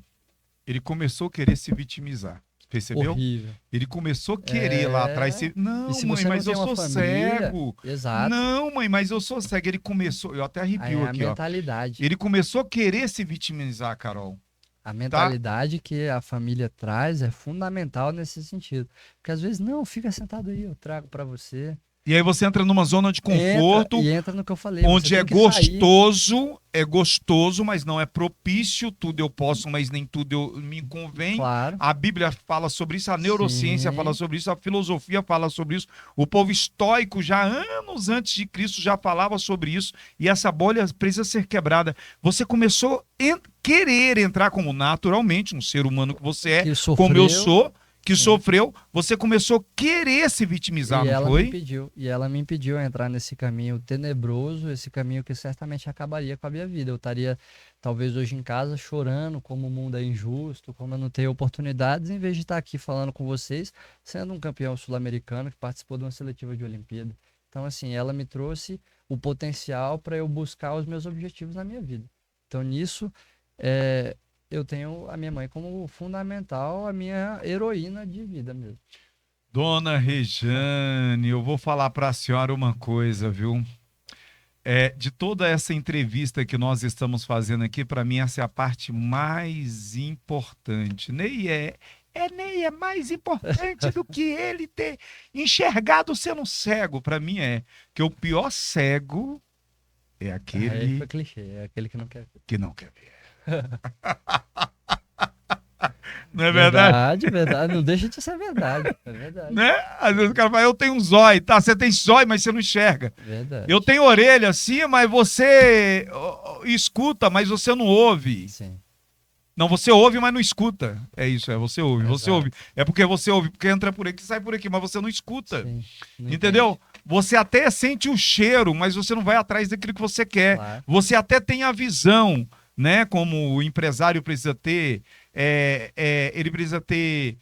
[SPEAKER 3] Ele começou a querer se vitimizar. Percebeu?
[SPEAKER 4] Horrível.
[SPEAKER 3] Ele começou a querer lá atrás. Não,
[SPEAKER 4] E se
[SPEAKER 3] mãe,
[SPEAKER 4] você não
[SPEAKER 3] mas
[SPEAKER 4] tem
[SPEAKER 3] eu
[SPEAKER 4] uma
[SPEAKER 3] sou
[SPEAKER 4] família,
[SPEAKER 3] cego.
[SPEAKER 4] exato.
[SPEAKER 3] Não, mãe, mas eu sou cego. Ele começou. Eu até
[SPEAKER 4] Aí
[SPEAKER 3] arrepio
[SPEAKER 4] é a
[SPEAKER 3] aqui, ó.
[SPEAKER 4] mentalidade.
[SPEAKER 3] Ele começou a querer se vitimizar, Carol.
[SPEAKER 4] A mentalidade que a família traz é fundamental nesse sentido. Porque às vezes, não, fica sentado aí, eu trago para você.
[SPEAKER 3] E aí você entra numa zona de conforto,
[SPEAKER 4] Entra no que eu falei.
[SPEAKER 3] onde
[SPEAKER 4] você
[SPEAKER 3] é
[SPEAKER 4] tem que sair.
[SPEAKER 3] gostoso, mas não é propício. Tudo eu posso, mas nem tudo me convém.
[SPEAKER 4] Claro.
[SPEAKER 3] A Bíblia fala sobre isso, a neurociência
[SPEAKER 4] Sim.
[SPEAKER 3] fala sobre isso, a filosofia fala sobre isso. O povo estoico, já anos antes de Cristo, já falava sobre isso. E essa bolha precisa ser quebrada. Você começou a querer entrar como naturalmente, um ser humano que você é,
[SPEAKER 4] Que sofreu,
[SPEAKER 3] como eu sou, que
[SPEAKER 4] sim.
[SPEAKER 3] sofreu. Você começou a querer se vitimizar,
[SPEAKER 4] e
[SPEAKER 3] não
[SPEAKER 4] ela
[SPEAKER 3] foi?
[SPEAKER 4] me pediu, e ela me impediu a entrar nesse caminho tenebroso, esse caminho que certamente acabaria com a minha vida. Eu estaria, talvez, hoje em casa chorando como o mundo é injusto, como eu não tenho oportunidades, em vez de estar aqui falando com vocês, sendo um campeão sul-americano que participou de uma seletiva de Olimpíada. Então, assim, ela me trouxe o potencial para eu buscar os meus objetivos na minha vida. Então, nisso, eu tenho a minha mãe como fundamental, a minha heroína de vida mesmo.
[SPEAKER 3] Dona Regiane, eu vou falar para a senhora uma coisa, viu? De toda essa entrevista que nós estamos fazendo aqui, para mim essa é a parte mais importante. Ney é mais importante do que ele ter enxergado sendo cego. Para mim que o pior cego é aquele
[SPEAKER 4] Foi clichê, é aquele que não quer ver.
[SPEAKER 3] que não quer ver. Não é verdade?
[SPEAKER 4] Verdade, verdade. Não deixa de ser verdade. É verdade.
[SPEAKER 3] Né? Às vezes o cara fala, eu tenho um zóio, tá? Você tem zóio, mas você não enxerga.
[SPEAKER 4] Verdade.
[SPEAKER 3] Eu tenho orelha assim, mas você escuta, mas você não ouve.
[SPEAKER 4] Sim.
[SPEAKER 3] Não, você ouve, mas não escuta. É isso, você ouve, você
[SPEAKER 4] Exato.
[SPEAKER 3] ouve. É porque você ouve, porque entra por aqui, sai por aqui, mas você não escuta.
[SPEAKER 4] Sim. Não
[SPEAKER 3] Entendeu? Você até sente o cheiro, mas você não vai atrás daquilo que você quer.
[SPEAKER 4] Claro.
[SPEAKER 3] Você até tem a visão, né? Como o empresário precisa ter, ele precisa ter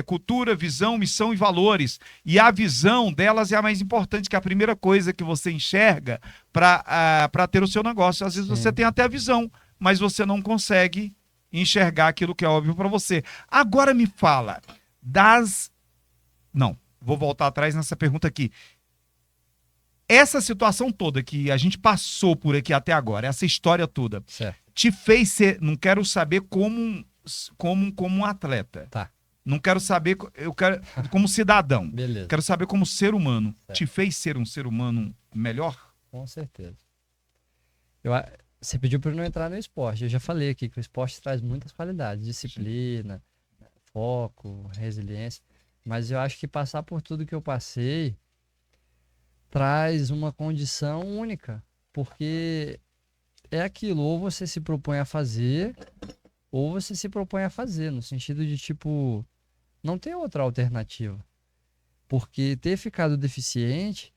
[SPEAKER 3] cultura, visão, missão e valores. E a visão delas é a mais importante, que é a primeira coisa que você enxerga para ter o seu negócio. Às vezes
[SPEAKER 4] Sim.
[SPEAKER 3] você tem até a visão, mas você não consegue enxergar aquilo que é óbvio para você. Agora me fala Não, vou voltar atrás nessa pergunta aqui. Essa situação toda que a gente passou por aqui até agora, essa história toda,
[SPEAKER 4] Certo.
[SPEAKER 3] te fez ser, não quero saber como um atleta.
[SPEAKER 4] Tá.
[SPEAKER 3] Não quero saber, eu quero como cidadão.
[SPEAKER 4] Beleza.
[SPEAKER 3] Quero saber como ser humano.
[SPEAKER 4] Certo.
[SPEAKER 3] Te fez ser um ser humano melhor?
[SPEAKER 4] Com certeza. Você pediu para eu não entrar no esporte. Eu já falei aqui que o esporte traz muitas qualidades. Disciplina, foco, resiliência. Mas eu acho que passar por tudo que eu passei traz uma condição única. Porque é aquilo, ou você se propõe a fazer, ou você se propõe a fazer. No sentido de, tipo, não tem outra alternativa. Porque ter ficado deficiente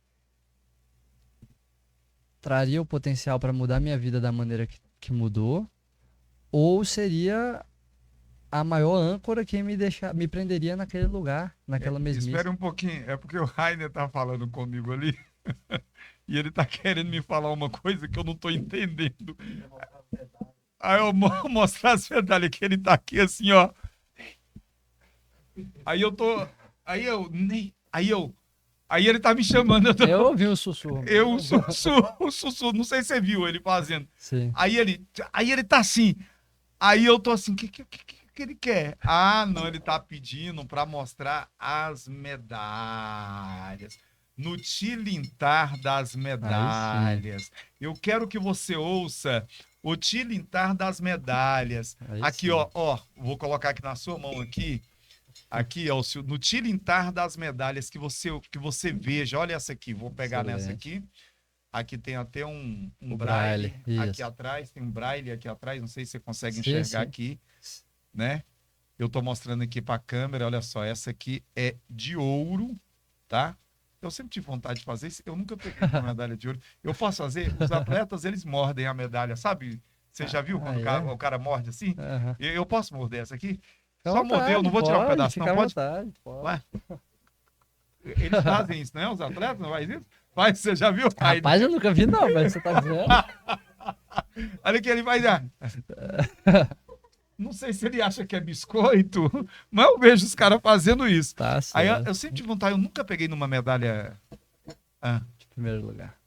[SPEAKER 4] traria o potencial para mudar minha vida da maneira que mudou, ou seria a maior âncora que me prenderia naquele lugar, naquela mesmice.
[SPEAKER 3] Espere um pouquinho, é porque o Rainer tá falando comigo ali e ele tá querendo me falar uma coisa que eu não tô entendendo. Aí eu mostrar as medalhas que ele tá aqui assim, ó. Aí ele tá me chamando.
[SPEAKER 4] Eu ouvi um sussurro.
[SPEAKER 3] Eu sussurro, não sei se você viu ele fazendo.
[SPEAKER 4] Sim.
[SPEAKER 3] Aí ele tá assim. Aí eu tô assim, o que ele quer? Ah, não, ele tá pedindo para mostrar as medalhas. No tilintar das medalhas. Eu quero que você ouça o tilintar das medalhas.
[SPEAKER 4] Aí
[SPEAKER 3] Aqui,
[SPEAKER 4] sim.
[SPEAKER 3] ó, vou colocar aqui na sua mão aqui. Aqui, ó, no tilintar das medalhas que você veja. Olha essa aqui, vou pegar
[SPEAKER 4] Excelente.
[SPEAKER 3] nessa aqui. Aqui tem até um
[SPEAKER 4] O
[SPEAKER 3] braille.
[SPEAKER 4] braille,
[SPEAKER 3] Aqui
[SPEAKER 4] isso.
[SPEAKER 3] atrás, tem um braille aqui atrás. Não sei se você consegue
[SPEAKER 4] Sim,
[SPEAKER 3] enxergar
[SPEAKER 4] sim.
[SPEAKER 3] aqui, né? Eu tô mostrando aqui para a câmera. Olha só, essa aqui é de ouro, tá? Eu sempre tive vontade de fazer isso. Eu nunca peguei uma medalha de ouro. Eu posso fazer? Os atletas, eles mordem a medalha, sabe? Você já viu quando o cara morde assim?
[SPEAKER 4] Aham.
[SPEAKER 3] Eu posso morder essa aqui?
[SPEAKER 4] Fica à
[SPEAKER 3] Só morder, eu não vou
[SPEAKER 4] vontade,
[SPEAKER 3] tirar um pedaço,
[SPEAKER 4] fica
[SPEAKER 3] não.
[SPEAKER 4] à
[SPEAKER 3] Pode?
[SPEAKER 4] vontade, pode.
[SPEAKER 3] Ué? Eles fazem isso, né? Os atletas não fazem isso? Faz, você já viu?
[SPEAKER 4] Rapaz, eu nunca vi não, mas você tá dizendo.
[SPEAKER 3] Olha que ele faz. Não sei se ele acha que é biscoito, mas eu vejo os caras fazendo isso.
[SPEAKER 4] Tá
[SPEAKER 3] Aí
[SPEAKER 4] certo.
[SPEAKER 3] eu sempre tive vontade, eu nunca peguei numa medalha. Ah,
[SPEAKER 4] Primeiro lugar.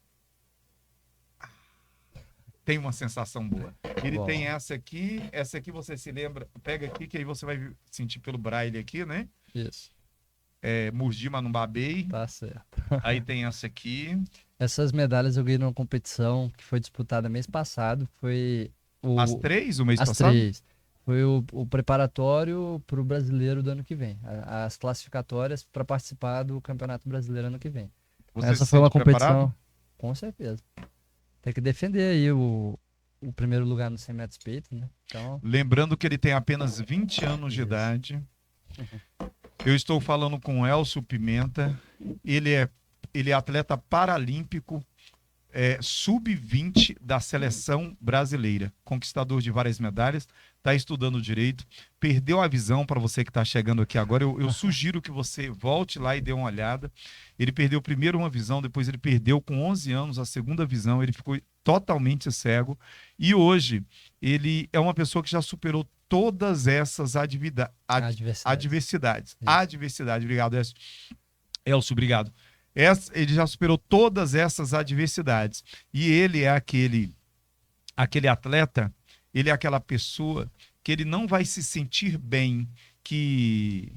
[SPEAKER 3] tem uma sensação boa. Ele
[SPEAKER 4] Bom.
[SPEAKER 3] tem essa aqui você se lembra, pega aqui, que aí você vai sentir pelo braille aqui, né?
[SPEAKER 4] Isso.
[SPEAKER 3] Murgi, mas não babei.
[SPEAKER 4] Tá certo.
[SPEAKER 3] Aí tem essa aqui.
[SPEAKER 4] Essas medalhas eu ganhei numa competição que foi disputada mês passado. Foi
[SPEAKER 3] As três, o mês
[SPEAKER 4] as
[SPEAKER 3] passado?
[SPEAKER 4] 3. Foi o preparatório para o brasileiro do ano que vem. As classificatórias para participar do Campeonato Brasileiro ano que vem.
[SPEAKER 3] Você
[SPEAKER 4] Essa
[SPEAKER 3] se
[SPEAKER 4] foi uma
[SPEAKER 3] sente
[SPEAKER 4] competição.
[SPEAKER 3] preparado?
[SPEAKER 4] Com certeza. Tem que defender aí o primeiro lugar no 100 metros peito, né? Então,
[SPEAKER 3] Lembrando que ele tem apenas 20 anos de idade. Eu estou falando com o Elcio Pimenta. Ele é atleta paralímpico, sub-20 da seleção brasileira, conquistador de várias medalhas, está estudando direito, perdeu a visão. Para você que está chegando aqui agora, eu sugiro que você volte lá e dê uma olhada. Ele perdeu primeiro uma visão, depois ele perdeu com 11 anos a segunda visão, ele ficou totalmente cego, e hoje ele é uma pessoa que já superou todas essas adversidades. Adversidade, obrigado, Elcio. Elcio, obrigado. Ele já superou todas essas adversidades. E ele é aquele atleta, ele é aquela pessoa que ele não vai se sentir bem, que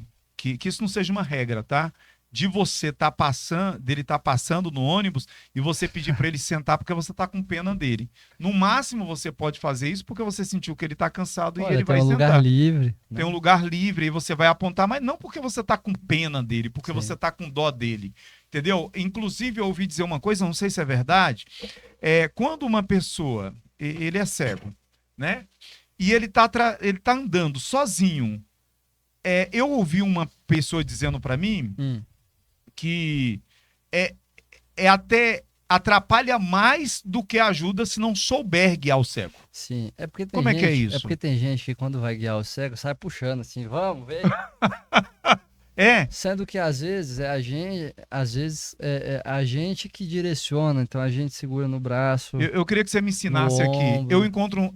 [SPEAKER 3] isso não seja uma regra, tá? de você tá passando, dele tá passando no ônibus e você pedir para ele sentar porque você tá com pena dele. No máximo você pode fazer isso porque você sentiu que ele tá cansado e
[SPEAKER 4] Olha,
[SPEAKER 3] ele
[SPEAKER 4] tem
[SPEAKER 3] vai
[SPEAKER 4] um
[SPEAKER 3] sentar.
[SPEAKER 4] lugar livre, né?
[SPEAKER 3] Tem um lugar livre e você vai apontar, mas não porque você tá com pena dele, porque
[SPEAKER 4] Sim.
[SPEAKER 3] você tá com dó dele. Entendeu? Inclusive, eu ouvi dizer uma coisa, não sei se é verdade, quando uma pessoa, ele é cego, né? E ele tá andando sozinho. Eu ouvi uma pessoa dizendo para mim que até atrapalha mais do que ajuda se não souber guiar o cego.
[SPEAKER 4] Sim, é porque tem
[SPEAKER 3] Como é
[SPEAKER 4] gente,
[SPEAKER 3] que é isso?
[SPEAKER 4] É porque tem gente que quando vai guiar o cego, sai puxando assim, vamos, vem. Sendo que às vezes é a gente que direciona, então a gente segura no braço.
[SPEAKER 3] Eu queria que você me ensinasse
[SPEAKER 4] no
[SPEAKER 3] aqui.
[SPEAKER 4] ombro.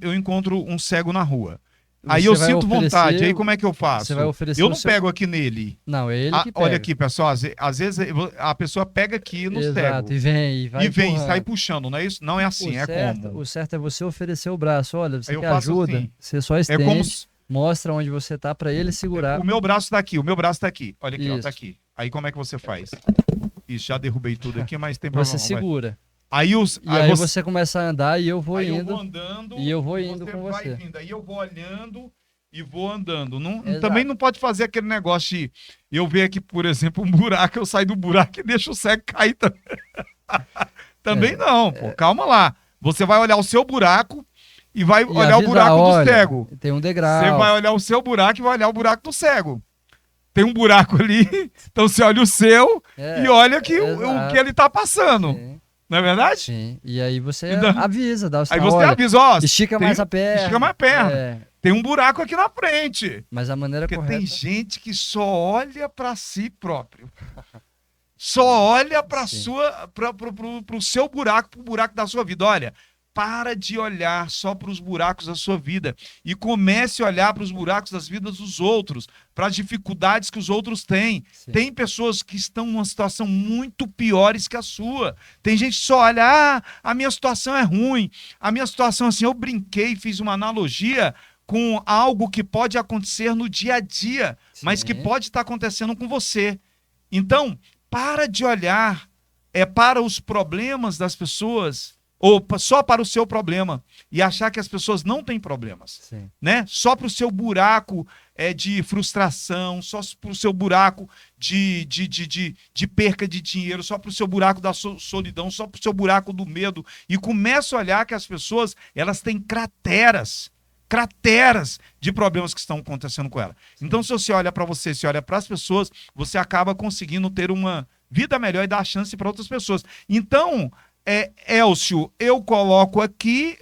[SPEAKER 3] Eu encontro um cego na rua. Aí
[SPEAKER 4] Você
[SPEAKER 3] eu
[SPEAKER 4] vai
[SPEAKER 3] sinto
[SPEAKER 4] oferecer-
[SPEAKER 3] vontade. Aí como é que eu faço?
[SPEAKER 4] Você vai oferecer
[SPEAKER 3] Eu
[SPEAKER 4] o
[SPEAKER 3] não
[SPEAKER 4] seu-
[SPEAKER 3] pego aqui nele.
[SPEAKER 4] Não, é ele que pega.
[SPEAKER 3] Olha aqui, pessoal. Às vezes a pessoa pega aqui no
[SPEAKER 4] Exato,
[SPEAKER 3] cego.
[SPEAKER 4] e vem, e vai
[SPEAKER 3] E vem,
[SPEAKER 4] empurrando.
[SPEAKER 3] sai puxando, não é isso? Não é assim, é como?
[SPEAKER 4] O certo é você oferecer o braço. Olha, você
[SPEAKER 3] Aí eu
[SPEAKER 4] quer
[SPEAKER 3] faço
[SPEAKER 4] ajuda?
[SPEAKER 3] assim.
[SPEAKER 4] Você só
[SPEAKER 3] É
[SPEAKER 4] estende,
[SPEAKER 3] como
[SPEAKER 4] mostra onde você tá pra ele segurar.
[SPEAKER 3] o meu braço tá aqui, o meu braço tá aqui. Olha aqui, ó,
[SPEAKER 4] Isso.
[SPEAKER 3] tá aqui. Aí como é que você faz? Isso, já derrubei tudo aqui, mas tem
[SPEAKER 4] Você
[SPEAKER 3] problema. Vai.
[SPEAKER 4] segura.
[SPEAKER 3] Aí
[SPEAKER 4] Aí você começa a andar e eu vou
[SPEAKER 3] aí eu
[SPEAKER 4] indo.
[SPEAKER 3] vou andando,
[SPEAKER 4] e eu vou indo
[SPEAKER 3] você
[SPEAKER 4] com
[SPEAKER 3] vai
[SPEAKER 4] você.
[SPEAKER 3] vindo. Aí eu vou olhando e vou andando.
[SPEAKER 4] Exato.
[SPEAKER 3] Também não pode fazer aquele negócio de eu ver aqui, por exemplo, um buraco, eu saio do buraco e deixo o cego cair também. Também não, pô. Calma lá. Você vai olhar o seu buraco e vai olhar o
[SPEAKER 4] avisar,
[SPEAKER 3] buraco
[SPEAKER 4] olha,
[SPEAKER 3] do cego.
[SPEAKER 4] Tem um degrau.
[SPEAKER 3] Você vai olhar o seu buraco e vai olhar o buraco do cego. Tem um buraco ali, então você olha o seu e olha que o que ele tá passando.
[SPEAKER 4] Sim,
[SPEAKER 3] Não é verdade?
[SPEAKER 4] sim. E aí você
[SPEAKER 3] Então,
[SPEAKER 4] avisa, dá o
[SPEAKER 3] Aí
[SPEAKER 4] sinal,
[SPEAKER 3] você
[SPEAKER 4] olha,
[SPEAKER 3] avisa, ó,
[SPEAKER 4] estica
[SPEAKER 3] tem-
[SPEAKER 4] mais a perna.
[SPEAKER 3] estica mais a perna.
[SPEAKER 4] É,
[SPEAKER 3] tem um buraco aqui na frente.
[SPEAKER 4] mas a maneira
[SPEAKER 3] Porque
[SPEAKER 4] correta.
[SPEAKER 3] tem gente que só olha pra si próprio. Só olha para
[SPEAKER 4] Sim.
[SPEAKER 3] pro seu buraco, pro buraco da sua vida. Olha, para de olhar só para os buracos da sua vida e comece a olhar para os buracos das vidas dos outros, para as dificuldades que os outros têm.
[SPEAKER 4] Sim.
[SPEAKER 3] Tem pessoas que estão numa situação muito piores que a sua. Tem gente que só olha, a minha situação é ruim, a minha situação assim, eu brinquei, fiz uma analogia com algo que pode acontecer no dia a dia, mas que
[SPEAKER 4] Sim.
[SPEAKER 3] pode estar acontecendo com você. Então, para de olhar para os problemas das pessoas ou só para o seu problema e achar que as pessoas não têm problemas,
[SPEAKER 4] Sim.
[SPEAKER 3] né? Só para o seu buraco de frustração, só para o seu buraco de perca de dinheiro, só para o seu buraco da solidão, só para o seu buraco do medo. E começa a olhar que as pessoas elas têm crateras de problemas que estão acontecendo com ela. Então, se você olha para você, se olha para as pessoas, você acaba conseguindo ter uma vida melhor e dar chance para outras pessoas. Então, Elcio, eu coloquei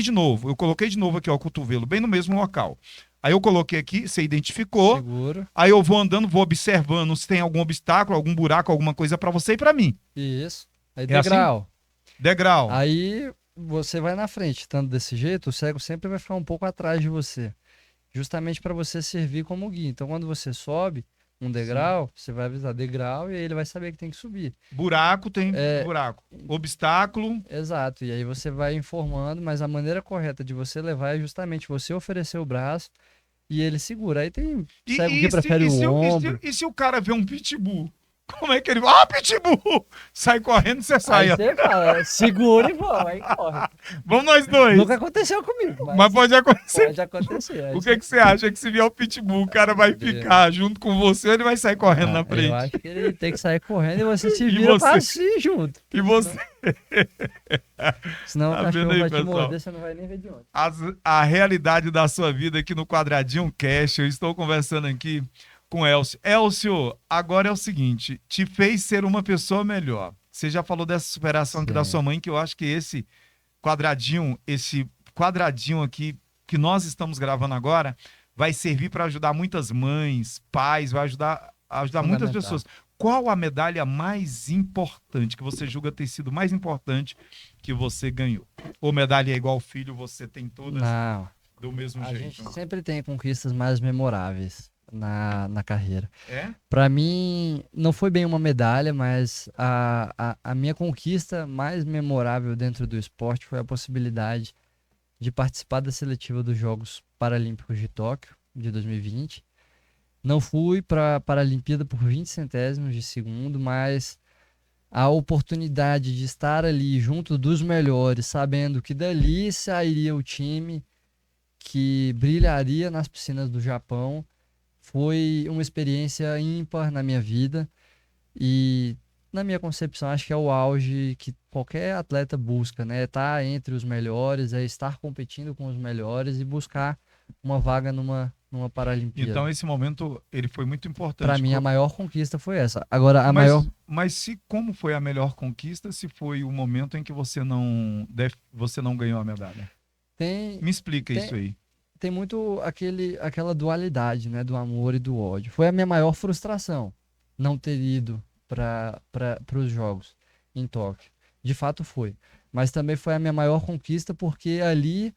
[SPEAKER 3] de novo aqui, ó, o cotovelo, bem no mesmo local. Aí eu coloquei aqui, você identificou.
[SPEAKER 4] Seguro.
[SPEAKER 3] Aí eu vou andando, vou observando se tem algum obstáculo, algum buraco, alguma coisa para você e para mim.
[SPEAKER 4] Isso. Aí
[SPEAKER 3] É assim?
[SPEAKER 4] degrau.
[SPEAKER 3] Degrau.
[SPEAKER 4] Aí você vai na frente, estando desse jeito, o cego sempre vai ficar um pouco atrás de você. Justamente para você servir como guia. Então, quando você sobe um degrau, você vai avisar degrau e aí ele vai saber que tem que subir.
[SPEAKER 3] Buraco tem buraco. Obstáculo.
[SPEAKER 4] Exato. E aí você vai informando, mas a maneira correta de você levar é justamente você oferecer o braço e ele segura. Aí tem cego que prefere o ombro.
[SPEAKER 3] E se o cara vê um pitbull? Como é que ele vai? Ah, pitbull! Sai correndo, você sai.
[SPEAKER 4] Aí você fala, segura e vamos, aí corre.
[SPEAKER 3] Vamos nós dois.
[SPEAKER 4] Nunca aconteceu comigo,
[SPEAKER 3] Mas pode acontecer.
[SPEAKER 4] pode acontecer. Aí
[SPEAKER 3] O que você acha? Que se vier o pitbull, o cara vai ficar junto com você ou ele vai sair correndo na frente?
[SPEAKER 4] Eu acho que ele tem que sair correndo e você se
[SPEAKER 3] E
[SPEAKER 4] vira
[SPEAKER 3] você?
[SPEAKER 4] pra si junto.
[SPEAKER 3] E você?
[SPEAKER 4] Senão
[SPEAKER 3] Tá
[SPEAKER 4] o cachorro
[SPEAKER 3] vendo aí,
[SPEAKER 4] vai te
[SPEAKER 3] pessoal?
[SPEAKER 4] morder, você não vai nem ver de onde.
[SPEAKER 3] A realidade da sua vida aqui no Quadradinho Cash. Eu estou conversando aqui com Elcio. Elcio, agora é o seguinte, te fez ser uma pessoa melhor. Você já falou dessa superação aqui
[SPEAKER 4] Sim.
[SPEAKER 3] da sua mãe, que eu acho que esse quadradinho aqui que nós estamos gravando agora, vai servir para ajudar muitas mães, pais, vai ajudar muitas
[SPEAKER 4] Fundamental.
[SPEAKER 3] pessoas. Qual a medalha mais importante que você julga ter sido mais importante que você ganhou? Ou medalha é igual filho, você tem todas
[SPEAKER 4] Não,
[SPEAKER 3] do mesmo
[SPEAKER 4] a
[SPEAKER 3] jeito?
[SPEAKER 4] gente sempre tem conquistas mais memoráveis na carreira.
[SPEAKER 3] É?
[SPEAKER 4] Pra mim, não foi bem uma medalha, mas a minha conquista mais memorável dentro do esporte foi a possibilidade de participar da seletiva dos Jogos Paralímpicos de Tóquio, de 2020. Não fui para a Paralimpíada por 20 centésimos de segundo, mas a oportunidade de estar ali junto dos melhores, sabendo que dali sairia o time que brilharia nas piscinas do Japão, foi uma experiência ímpar na minha vida e, na minha concepção, acho que é o auge que qualquer atleta busca, né? Estar entre os melhores, é estar competindo com os melhores e buscar uma vaga numa Paralimpíada.
[SPEAKER 3] Então, esse momento, ele foi muito importante.
[SPEAKER 4] Para mim, a maior conquista foi essa. Agora,
[SPEAKER 3] Mas como foi a melhor conquista se foi o momento em que você não ganhou a medalha? Me explica isso aí.
[SPEAKER 4] Tem muito aquela dualidade, né, do amor e do ódio. Foi a minha maior frustração não ter ido para os Jogos em Tóquio. De fato foi. Mas também foi a minha maior conquista porque ali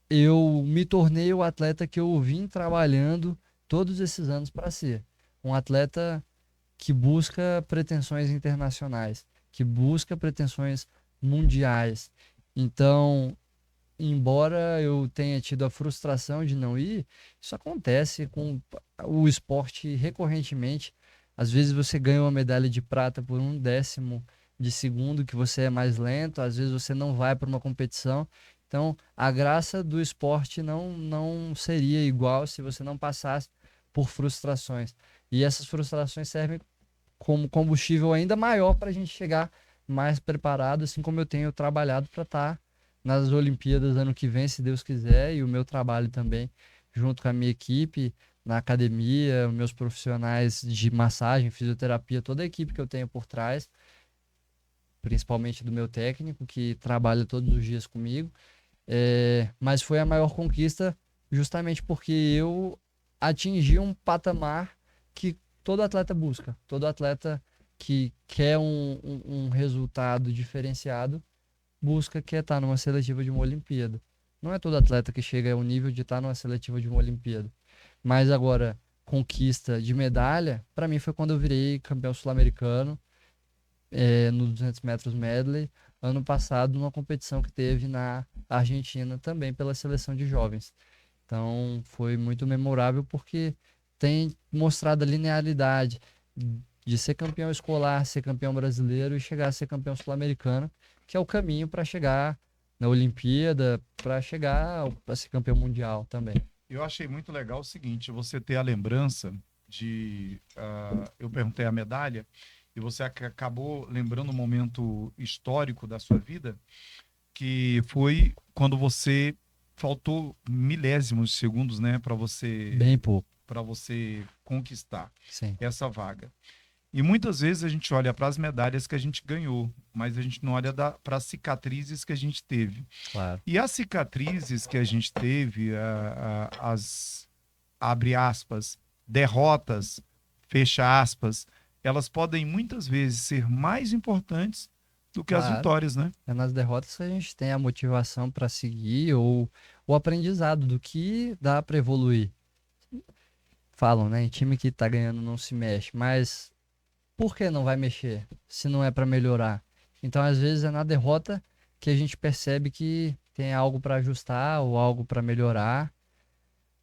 [SPEAKER 4] eu me tornei o atleta que eu vim trabalhando todos esses anos para ser. Um atleta que busca pretensões internacionais, que busca pretensões mundiais. Então, embora eu tenha tido a frustração de não ir, isso acontece com o esporte recorrentemente. Às vezes você ganha uma medalha de prata por 1/10 de segundo, que você é mais lento, às vezes você não vai para uma competição. Então, a graça do esporte não seria igual se você não passasse por frustrações. E essas frustrações servem como combustível ainda maior para a gente chegar mais preparado, assim como eu tenho trabalhado para estar nas Olimpíadas ano que vem, se Deus quiser, e o meu trabalho também, junto com a minha equipe, na academia, meus profissionais de massagem, fisioterapia, toda a equipe que eu tenho por trás, principalmente do meu técnico, que trabalha todos os dias comigo. Mas foi a maior conquista justamente porque eu atingi um patamar que todo atleta busca. Todo atleta que quer um resultado diferenciado busca, que é estar numa seletiva de uma Olimpíada. Não é todo atleta que chega ao nível de estar numa seletiva de uma Olimpíada. Mas agora, conquista de medalha, para mim foi quando eu virei campeão sul-americano no 200 metros medley, ano passado, numa competição que teve na Argentina, também pela seleção de jovens. Então, foi muito memorável porque tem mostrado a linearidade de ser campeão escolar, ser campeão brasileiro e chegar a ser campeão sul-americano, que é o caminho para chegar na Olimpíada, para chegar a ser campeão mundial também.
[SPEAKER 3] Eu achei muito legal o seguinte, você ter a lembrança de... eu perguntei a medalha, e você acabou lembrando um momento histórico da sua vida, que foi quando você faltou milésimos de segundos, né, para você...
[SPEAKER 4] Bem pouco.
[SPEAKER 3] Para você conquistar
[SPEAKER 4] Sim.
[SPEAKER 3] essa vaga. E muitas vezes a gente olha para as medalhas que a gente ganhou, mas a gente não olha para as cicatrizes que a gente teve.
[SPEAKER 4] Claro.
[SPEAKER 3] E as cicatrizes que a gente teve, as, abre aspas, derrotas, fecha aspas, elas podem muitas vezes ser mais importantes do que as vitórias, né?
[SPEAKER 4] É nas derrotas que a gente tem a motivação para seguir ou o aprendizado do que dá para evoluir. Falam, né? Em time que tá ganhando não se mexe, mas por que não vai mexer se não é para melhorar? Então, às vezes, é na derrota que a gente percebe que tem algo para ajustar ou algo para melhorar.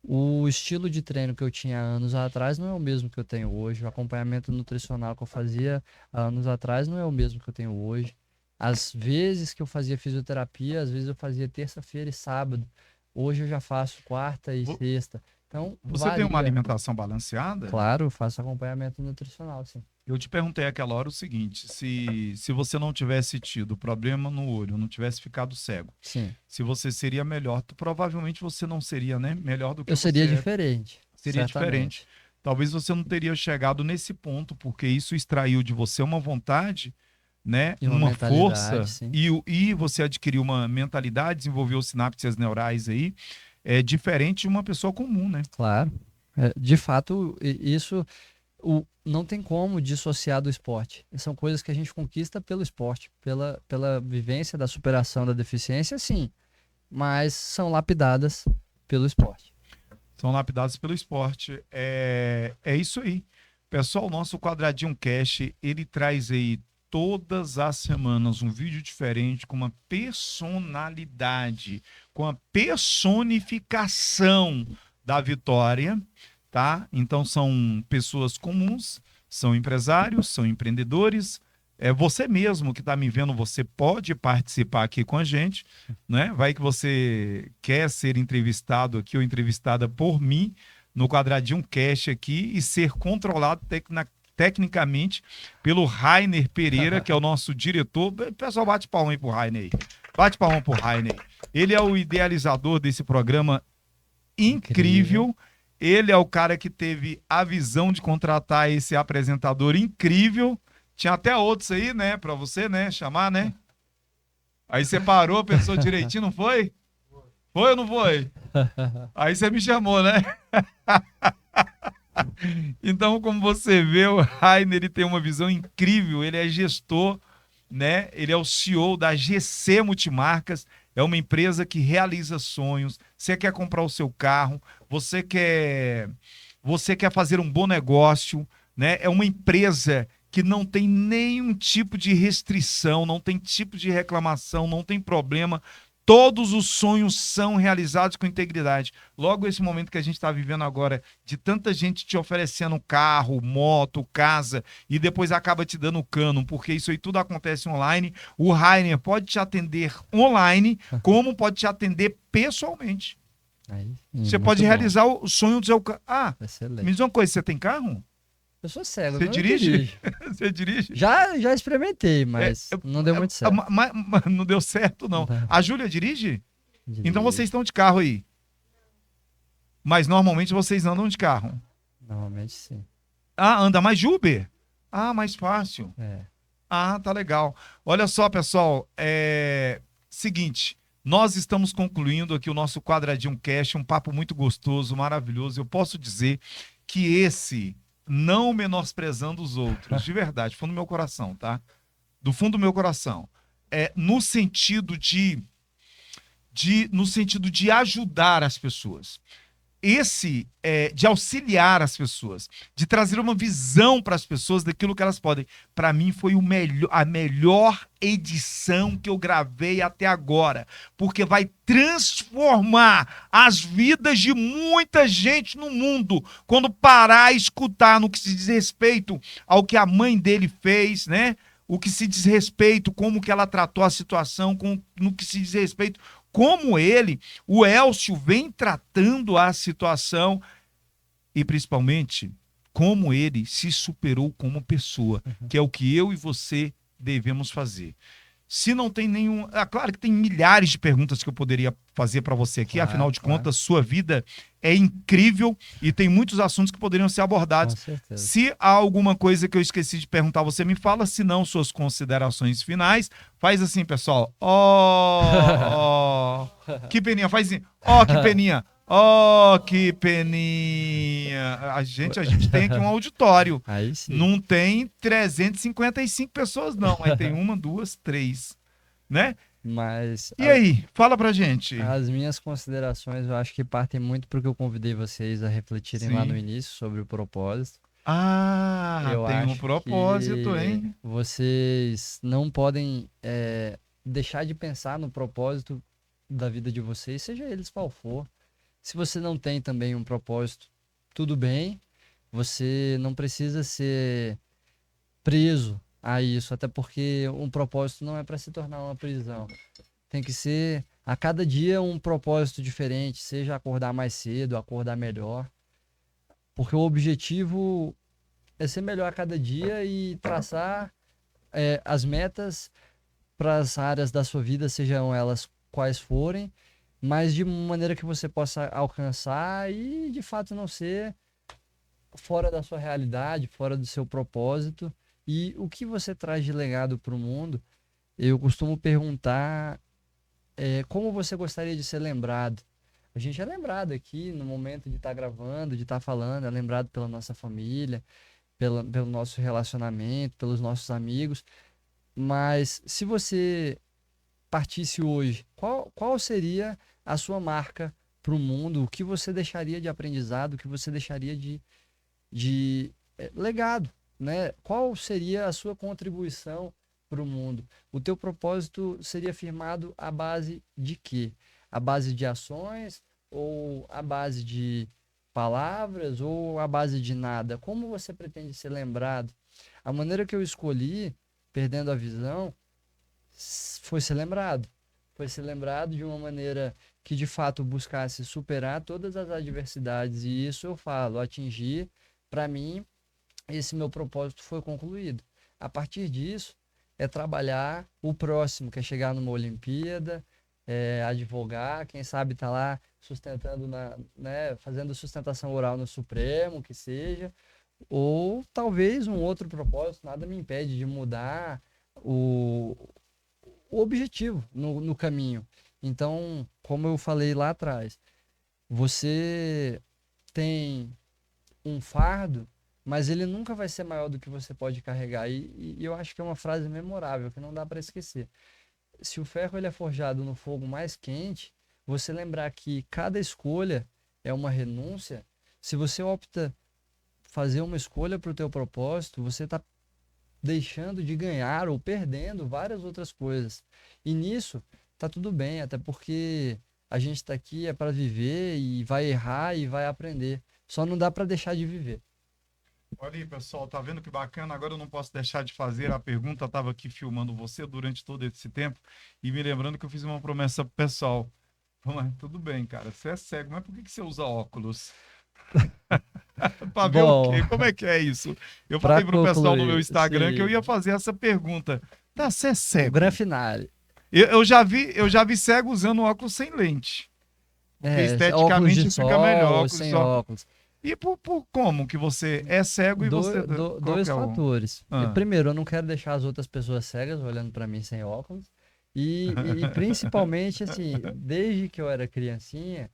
[SPEAKER 4] O estilo de treino que eu tinha anos atrás não é o mesmo que eu tenho hoje. O acompanhamento nutricional que eu fazia há anos atrás não é o mesmo que eu tenho hoje. Às vezes que eu fazia fisioterapia, às vezes eu fazia terça-feira e sábado. Hoje eu já faço quarta e sexta. Então,
[SPEAKER 3] você tem uma alimentação balanceada?
[SPEAKER 4] Claro, eu faço acompanhamento nutricional, sim.
[SPEAKER 3] Eu te perguntei aquela hora o seguinte, se você não tivesse tido problema no olho, não tivesse ficado cego,
[SPEAKER 4] sim,
[SPEAKER 3] se você seria melhor, provavelmente você não seria, né, melhor do que
[SPEAKER 4] eu
[SPEAKER 3] você
[SPEAKER 4] seria diferente.
[SPEAKER 3] Seria
[SPEAKER 4] certamente
[SPEAKER 3] diferente. Talvez você não teria chegado nesse ponto, porque isso extraiu de você uma vontade, né,
[SPEAKER 4] E
[SPEAKER 3] uma força,
[SPEAKER 4] sim.
[SPEAKER 3] e você adquiriu uma mentalidade, desenvolveu sinapses neurais aí, diferente de uma pessoa comum, né?
[SPEAKER 4] Claro. De fato, isso não tem como dissociar do esporte. São coisas que a gente conquista pelo esporte, pela vivência da superação da deficiência, sim, mas são lapidadas pelo esporte.
[SPEAKER 3] São lapidadas pelo esporte. É isso aí. Pessoal, o nosso Quadradinho Cash, ele traz aí todas as semanas um vídeo diferente, com uma personalidade, com a personificação da vitória, tá? Então são pessoas comuns, são empresários, são empreendedores. É você mesmo que está me vendo, você pode participar aqui com a gente, né? Vai que você quer ser entrevistado aqui ou entrevistada por mim no Quadradinho Cash aqui e ser controlado tecnicamente pelo Rainer Pereira, que é o nosso diretor. Pessoal, bate palma aí pro Rainer aí. Bate palma pro Rainer. Ele é o idealizador desse programa incrível. Ele é o cara que teve a visão de contratar esse apresentador incrível. Tinha até outros aí, né, pra você, né, chamar, né? Aí você parou, pensou direitinho, não foi? Foi ou não foi? Aí você me chamou, né? Então, como você vê, o Rainer, ele tem uma visão incrível, ele é gestor, né? Ele é o CEO da GC Multimarcas, é uma empresa que realiza sonhos. Você quer comprar o seu carro, você quer fazer um bom negócio, né? É uma empresa que não tem nenhum tipo de restrição, não tem tipo de reclamação, não tem problema. Todos os sonhos são realizados com integridade. Logo, esse momento que a gente está vivendo agora, de tanta gente te oferecendo carro, moto, casa, e depois acaba te dando cano, porque isso aí tudo acontece online. O Rainer pode te atender online, como pode te atender pessoalmente.
[SPEAKER 4] Aí,
[SPEAKER 3] Você
[SPEAKER 4] muito
[SPEAKER 3] pode
[SPEAKER 4] bom.
[SPEAKER 3] realizar o sonho do seu carro. Ah,
[SPEAKER 4] Excelente.
[SPEAKER 3] me diz uma coisa, você tem carro?
[SPEAKER 4] Eu sou cego,
[SPEAKER 3] Você
[SPEAKER 4] não
[SPEAKER 3] dirige?
[SPEAKER 4] dirijo.
[SPEAKER 3] Você dirige?
[SPEAKER 4] Já experimentei, mas não deu muito certo.
[SPEAKER 3] Mas não deu certo, não.
[SPEAKER 4] Não.
[SPEAKER 3] A Júlia dirige?
[SPEAKER 4] Dirijo.
[SPEAKER 3] Então vocês estão de carro aí. Mas normalmente vocês andam de carro.
[SPEAKER 4] Normalmente sim.
[SPEAKER 3] Ah, anda mais de Uber? Ah, mais fácil.
[SPEAKER 4] É.
[SPEAKER 3] Ah, tá legal. Olha só, pessoal. Seguinte, nós estamos concluindo aqui o nosso Quadradinho Cash, um papo muito gostoso, maravilhoso. Eu posso dizer que esse, não menosprezando os outros, de verdade, fundo do meu coração, tá? Do fundo do meu coração. No sentido de ajudar as pessoas. De auxiliar as pessoas, de trazer uma visão para as pessoas daquilo que elas podem. Para mim foi a melhor edição que eu gravei até agora, porque vai transformar as vidas de muita gente no mundo, quando parar a escutar no que se diz respeito ao que a mãe dele fez, né? O que se diz respeito, como que ela tratou a situação, no que se diz respeito como o Elcio, vem tratando a situação e, principalmente, como ele se superou como pessoa, que é o que eu e você devemos fazer. Se não tem nenhum... claro que tem milhares de perguntas que eu poderia fazer para você aqui,
[SPEAKER 4] Claro,
[SPEAKER 3] afinal de
[SPEAKER 4] claro.
[SPEAKER 3] contas, sua vida é incrível e tem muitos assuntos que poderiam ser abordados.
[SPEAKER 4] Com certeza.
[SPEAKER 3] Se há alguma coisa que eu esqueci de perguntar, você me fala. Se não, suas considerações finais. Faz assim, pessoal. Que peninha. Faz assim. Que peninha. Que peninha. A gente tem aqui um auditório.
[SPEAKER 4] Aí sim.
[SPEAKER 3] Não tem 355 pessoas, não. Aí tem 1, 2, 3. Né?
[SPEAKER 4] Mas
[SPEAKER 3] E aí? Fala pra gente.
[SPEAKER 4] as minhas considerações eu acho que partem muito porque eu convidei vocês a refletirem lá
[SPEAKER 3] Sim.
[SPEAKER 4] no início sobre o propósito.
[SPEAKER 3] Tem
[SPEAKER 4] Eu
[SPEAKER 3] um
[SPEAKER 4] acho
[SPEAKER 3] propósito,
[SPEAKER 4] que
[SPEAKER 3] hein?
[SPEAKER 4] vocês não podem deixar de pensar no propósito da vida de vocês, seja eles qual for. Se você não tem também um propósito, tudo bem. Você não precisa ser preso a isso, até porque um propósito não é para se tornar uma prisão. Tem que ser a cada dia um propósito diferente, seja acordar mais cedo, acordar melhor. Porque o objetivo é ser melhor a cada dia e traçar as metas para as áreas da sua vida, sejam elas quais forem, mas de maneira que você possa alcançar e de fato não ser fora da sua realidade, fora do seu propósito. E o que você traz de legado para o mundo, eu costumo perguntar como você gostaria de ser lembrado. A gente é lembrado aqui no momento de estar gravando, de estar falando, é lembrado pela nossa família, pelo nosso relacionamento, pelos nossos amigos. Mas se você partisse hoje, qual seria a sua marca para o mundo? O que você deixaria de aprendizado? O que você deixaria de legado? Né? Qual seria a sua contribuição para o mundo? O teu propósito seria firmado à base de quê? À base de ações ou à base de palavras ou à base de nada? Como você pretende ser lembrado? A maneira que eu escolhi, perdendo a visão, foi ser lembrado. Foi ser lembrado de uma maneira que de fato buscasse superar todas as adversidades. E isso eu falo, atingir, para mim, esse meu propósito foi concluído. A partir disso, é trabalhar o próximo, que é chegar numa Olimpíada, advogar, quem sabe tá lá sustentando, fazendo sustentação oral no Supremo, que seja, ou talvez um outro propósito, nada me impede de mudar o objetivo no caminho. Então, como eu falei lá atrás, você tem um fardo, mas ele nunca vai ser maior do que você pode carregar. E eu acho que é uma frase memorável, que não dá para esquecer. Se o ferro ele é forjado no fogo mais quente, você lembrar que cada escolha é uma renúncia. Se você opta fazer uma escolha para o teu propósito, você está deixando de ganhar ou perdendo várias outras coisas. E nisso tá tudo bem, até porque a gente está aqui é para viver e vai errar e vai aprender. Só não dá para deixar de viver.
[SPEAKER 3] Olha aí, pessoal, tá vendo que bacana? Agora eu não posso deixar de fazer a pergunta. Eu tava aqui filmando você durante todo esse tempo e me lembrando que eu fiz uma promessa pro pessoal. Mas tudo bem, cara, você é cego, mas por que você usa óculos? Pra ver o quê? Como é que é isso? Eu falei pro pessoal no meu Instagram que eu ia fazer essa pergunta. Tá, você é cego?
[SPEAKER 4] O grande finale.
[SPEAKER 3] Eu já vi cego usando óculos sem lente. Porque esteticamente fica melhor. Óculos
[SPEAKER 4] sem óculos.
[SPEAKER 3] E por como que você é cego e você...
[SPEAKER 4] Dois fatores. Primeiro, eu não quero deixar as outras pessoas cegas olhando para mim sem óculos. E principalmente, assim, desde que eu era criancinha,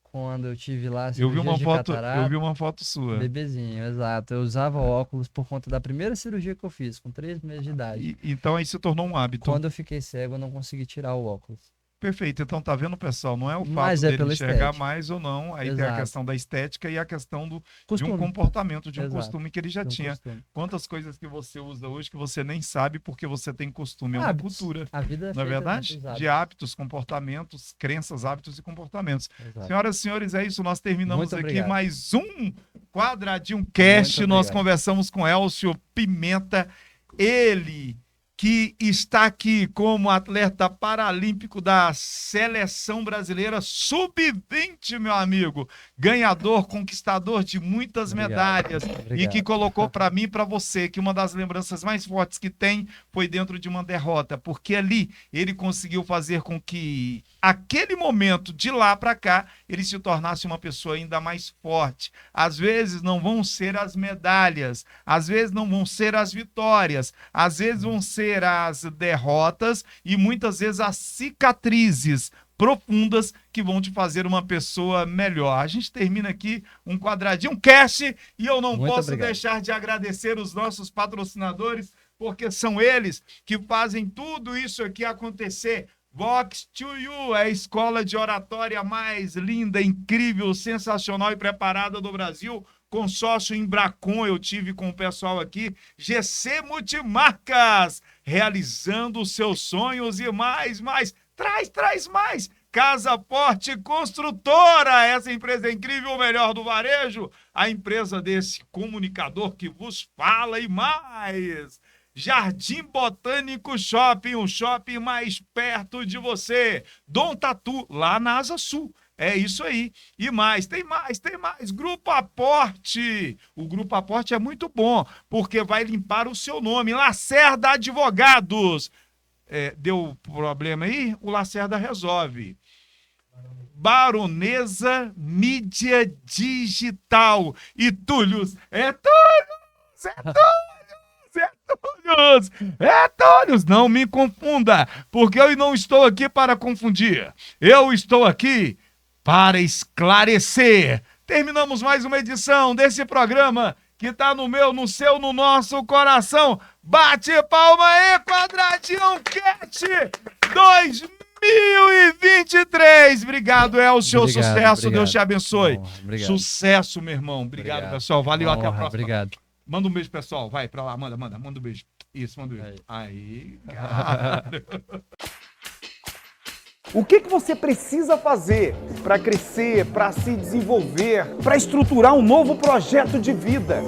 [SPEAKER 4] quando eu tive lá cirurgia de catarata...
[SPEAKER 3] Eu vi uma foto sua.
[SPEAKER 4] Bebezinho, exato. Eu usava óculos por conta da primeira cirurgia que eu fiz, com 3 meses de idade.
[SPEAKER 3] Então aí se tornou um hábito.
[SPEAKER 4] Quando eu fiquei cego, eu não consegui tirar o óculos.
[SPEAKER 3] Perfeito, então tá vendo, pessoal? Não é o fato dele enxergar mais ou não, aí tem a questão da estética e a questão de um comportamento, de um costume que ele já tinha. Quantas coisas que você usa hoje que você nem sabe porque você tem costume, é uma cultura.
[SPEAKER 4] A vida
[SPEAKER 3] não é verdade? De hábitos, comportamentos, crenças, hábitos e comportamentos.
[SPEAKER 4] Exato.
[SPEAKER 3] Senhoras e senhores, é isso, nós terminamos aqui mais um Quadradinho Cast. Nós conversamos com Elcio Pimenta, ele que está aqui como atleta paralímpico da Seleção Brasileira Sub-20, meu amigo. Ganhador, conquistador de muitas medalhas. E que colocou para mim e para você que uma das lembranças mais fortes que tem foi dentro de uma derrota. Porque ali ele conseguiu fazer com que aquele momento, de lá para cá, ele se tornasse uma pessoa ainda mais forte. Às vezes não vão ser as medalhas, às vezes não vão ser as vitórias, às vezes vão ser as derrotas e muitas vezes as cicatrizes profundas que vão te fazer uma pessoa melhor. A gente termina aqui um Quadradinho Cast e eu não posso deixar de agradecer os nossos patrocinadores, porque são eles que fazem tudo isso aqui acontecer. Vox to You é a escola de oratória mais linda, incrível, sensacional e preparada do Brasil. Consórcio Embracon, eu tive com o pessoal aqui. GC Multimarcas, realizando os seus sonhos e mais. Traz mais. Casa Forte Construtora, essa empresa é incrível, o melhor do varejo. A empresa desse comunicador que vos fala e mais. Jardim Botânico Shopping, um shopping mais perto de você. Dom Tatu, lá na Asa Sul. É isso aí. E mais, tem mais. Grupo Aporte. O Grupo Aporte é muito bom, porque vai limpar o seu nome. Lacerda Advogados. Deu problema aí? O Lacerda resolve. Baronesa Mídia Digital. E Túlios. Túlios, não me confunda, porque eu não estou aqui para confundir. Eu estou aqui para esclarecer. Terminamos mais uma edição desse programa que está no meu, no seu, no nosso coração. Bate palma aí, Quadradinho Cast 2023. Obrigado, Elcio. Sucesso, Deus te abençoe. Sucesso, meu irmão. Obrigado, pessoal. Valeu, até a próxima.
[SPEAKER 4] Obrigado.
[SPEAKER 3] Manda um beijo, pessoal. Vai pra lá, manda um beijo. Isso, manda um beijo. Aí, cara.
[SPEAKER 1] O que você precisa fazer para crescer, para se desenvolver, para estruturar um novo projeto de vida?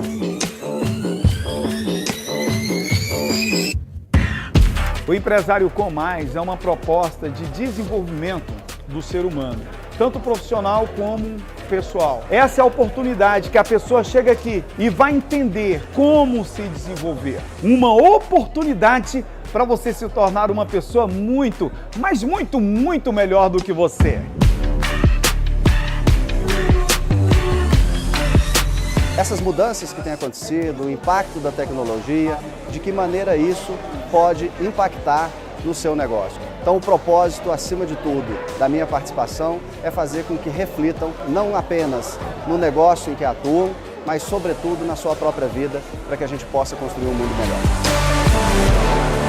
[SPEAKER 1] O Empresário Com Mais é uma proposta de desenvolvimento do ser humano, tanto profissional como pessoal. Essa é a oportunidade que a pessoa chega aqui e vai entender como se desenvolver. Uma oportunidade para você se tornar uma pessoa muito, mas muito melhor do que você.
[SPEAKER 2] Essas mudanças que têm acontecido, o impacto da tecnologia, de que maneira isso pode impactar no seu negócio. Então o propósito, acima de tudo, da minha participação é fazer com que reflitam não apenas no negócio em que atuam, mas sobretudo na sua própria vida, para que a gente possa construir um mundo melhor.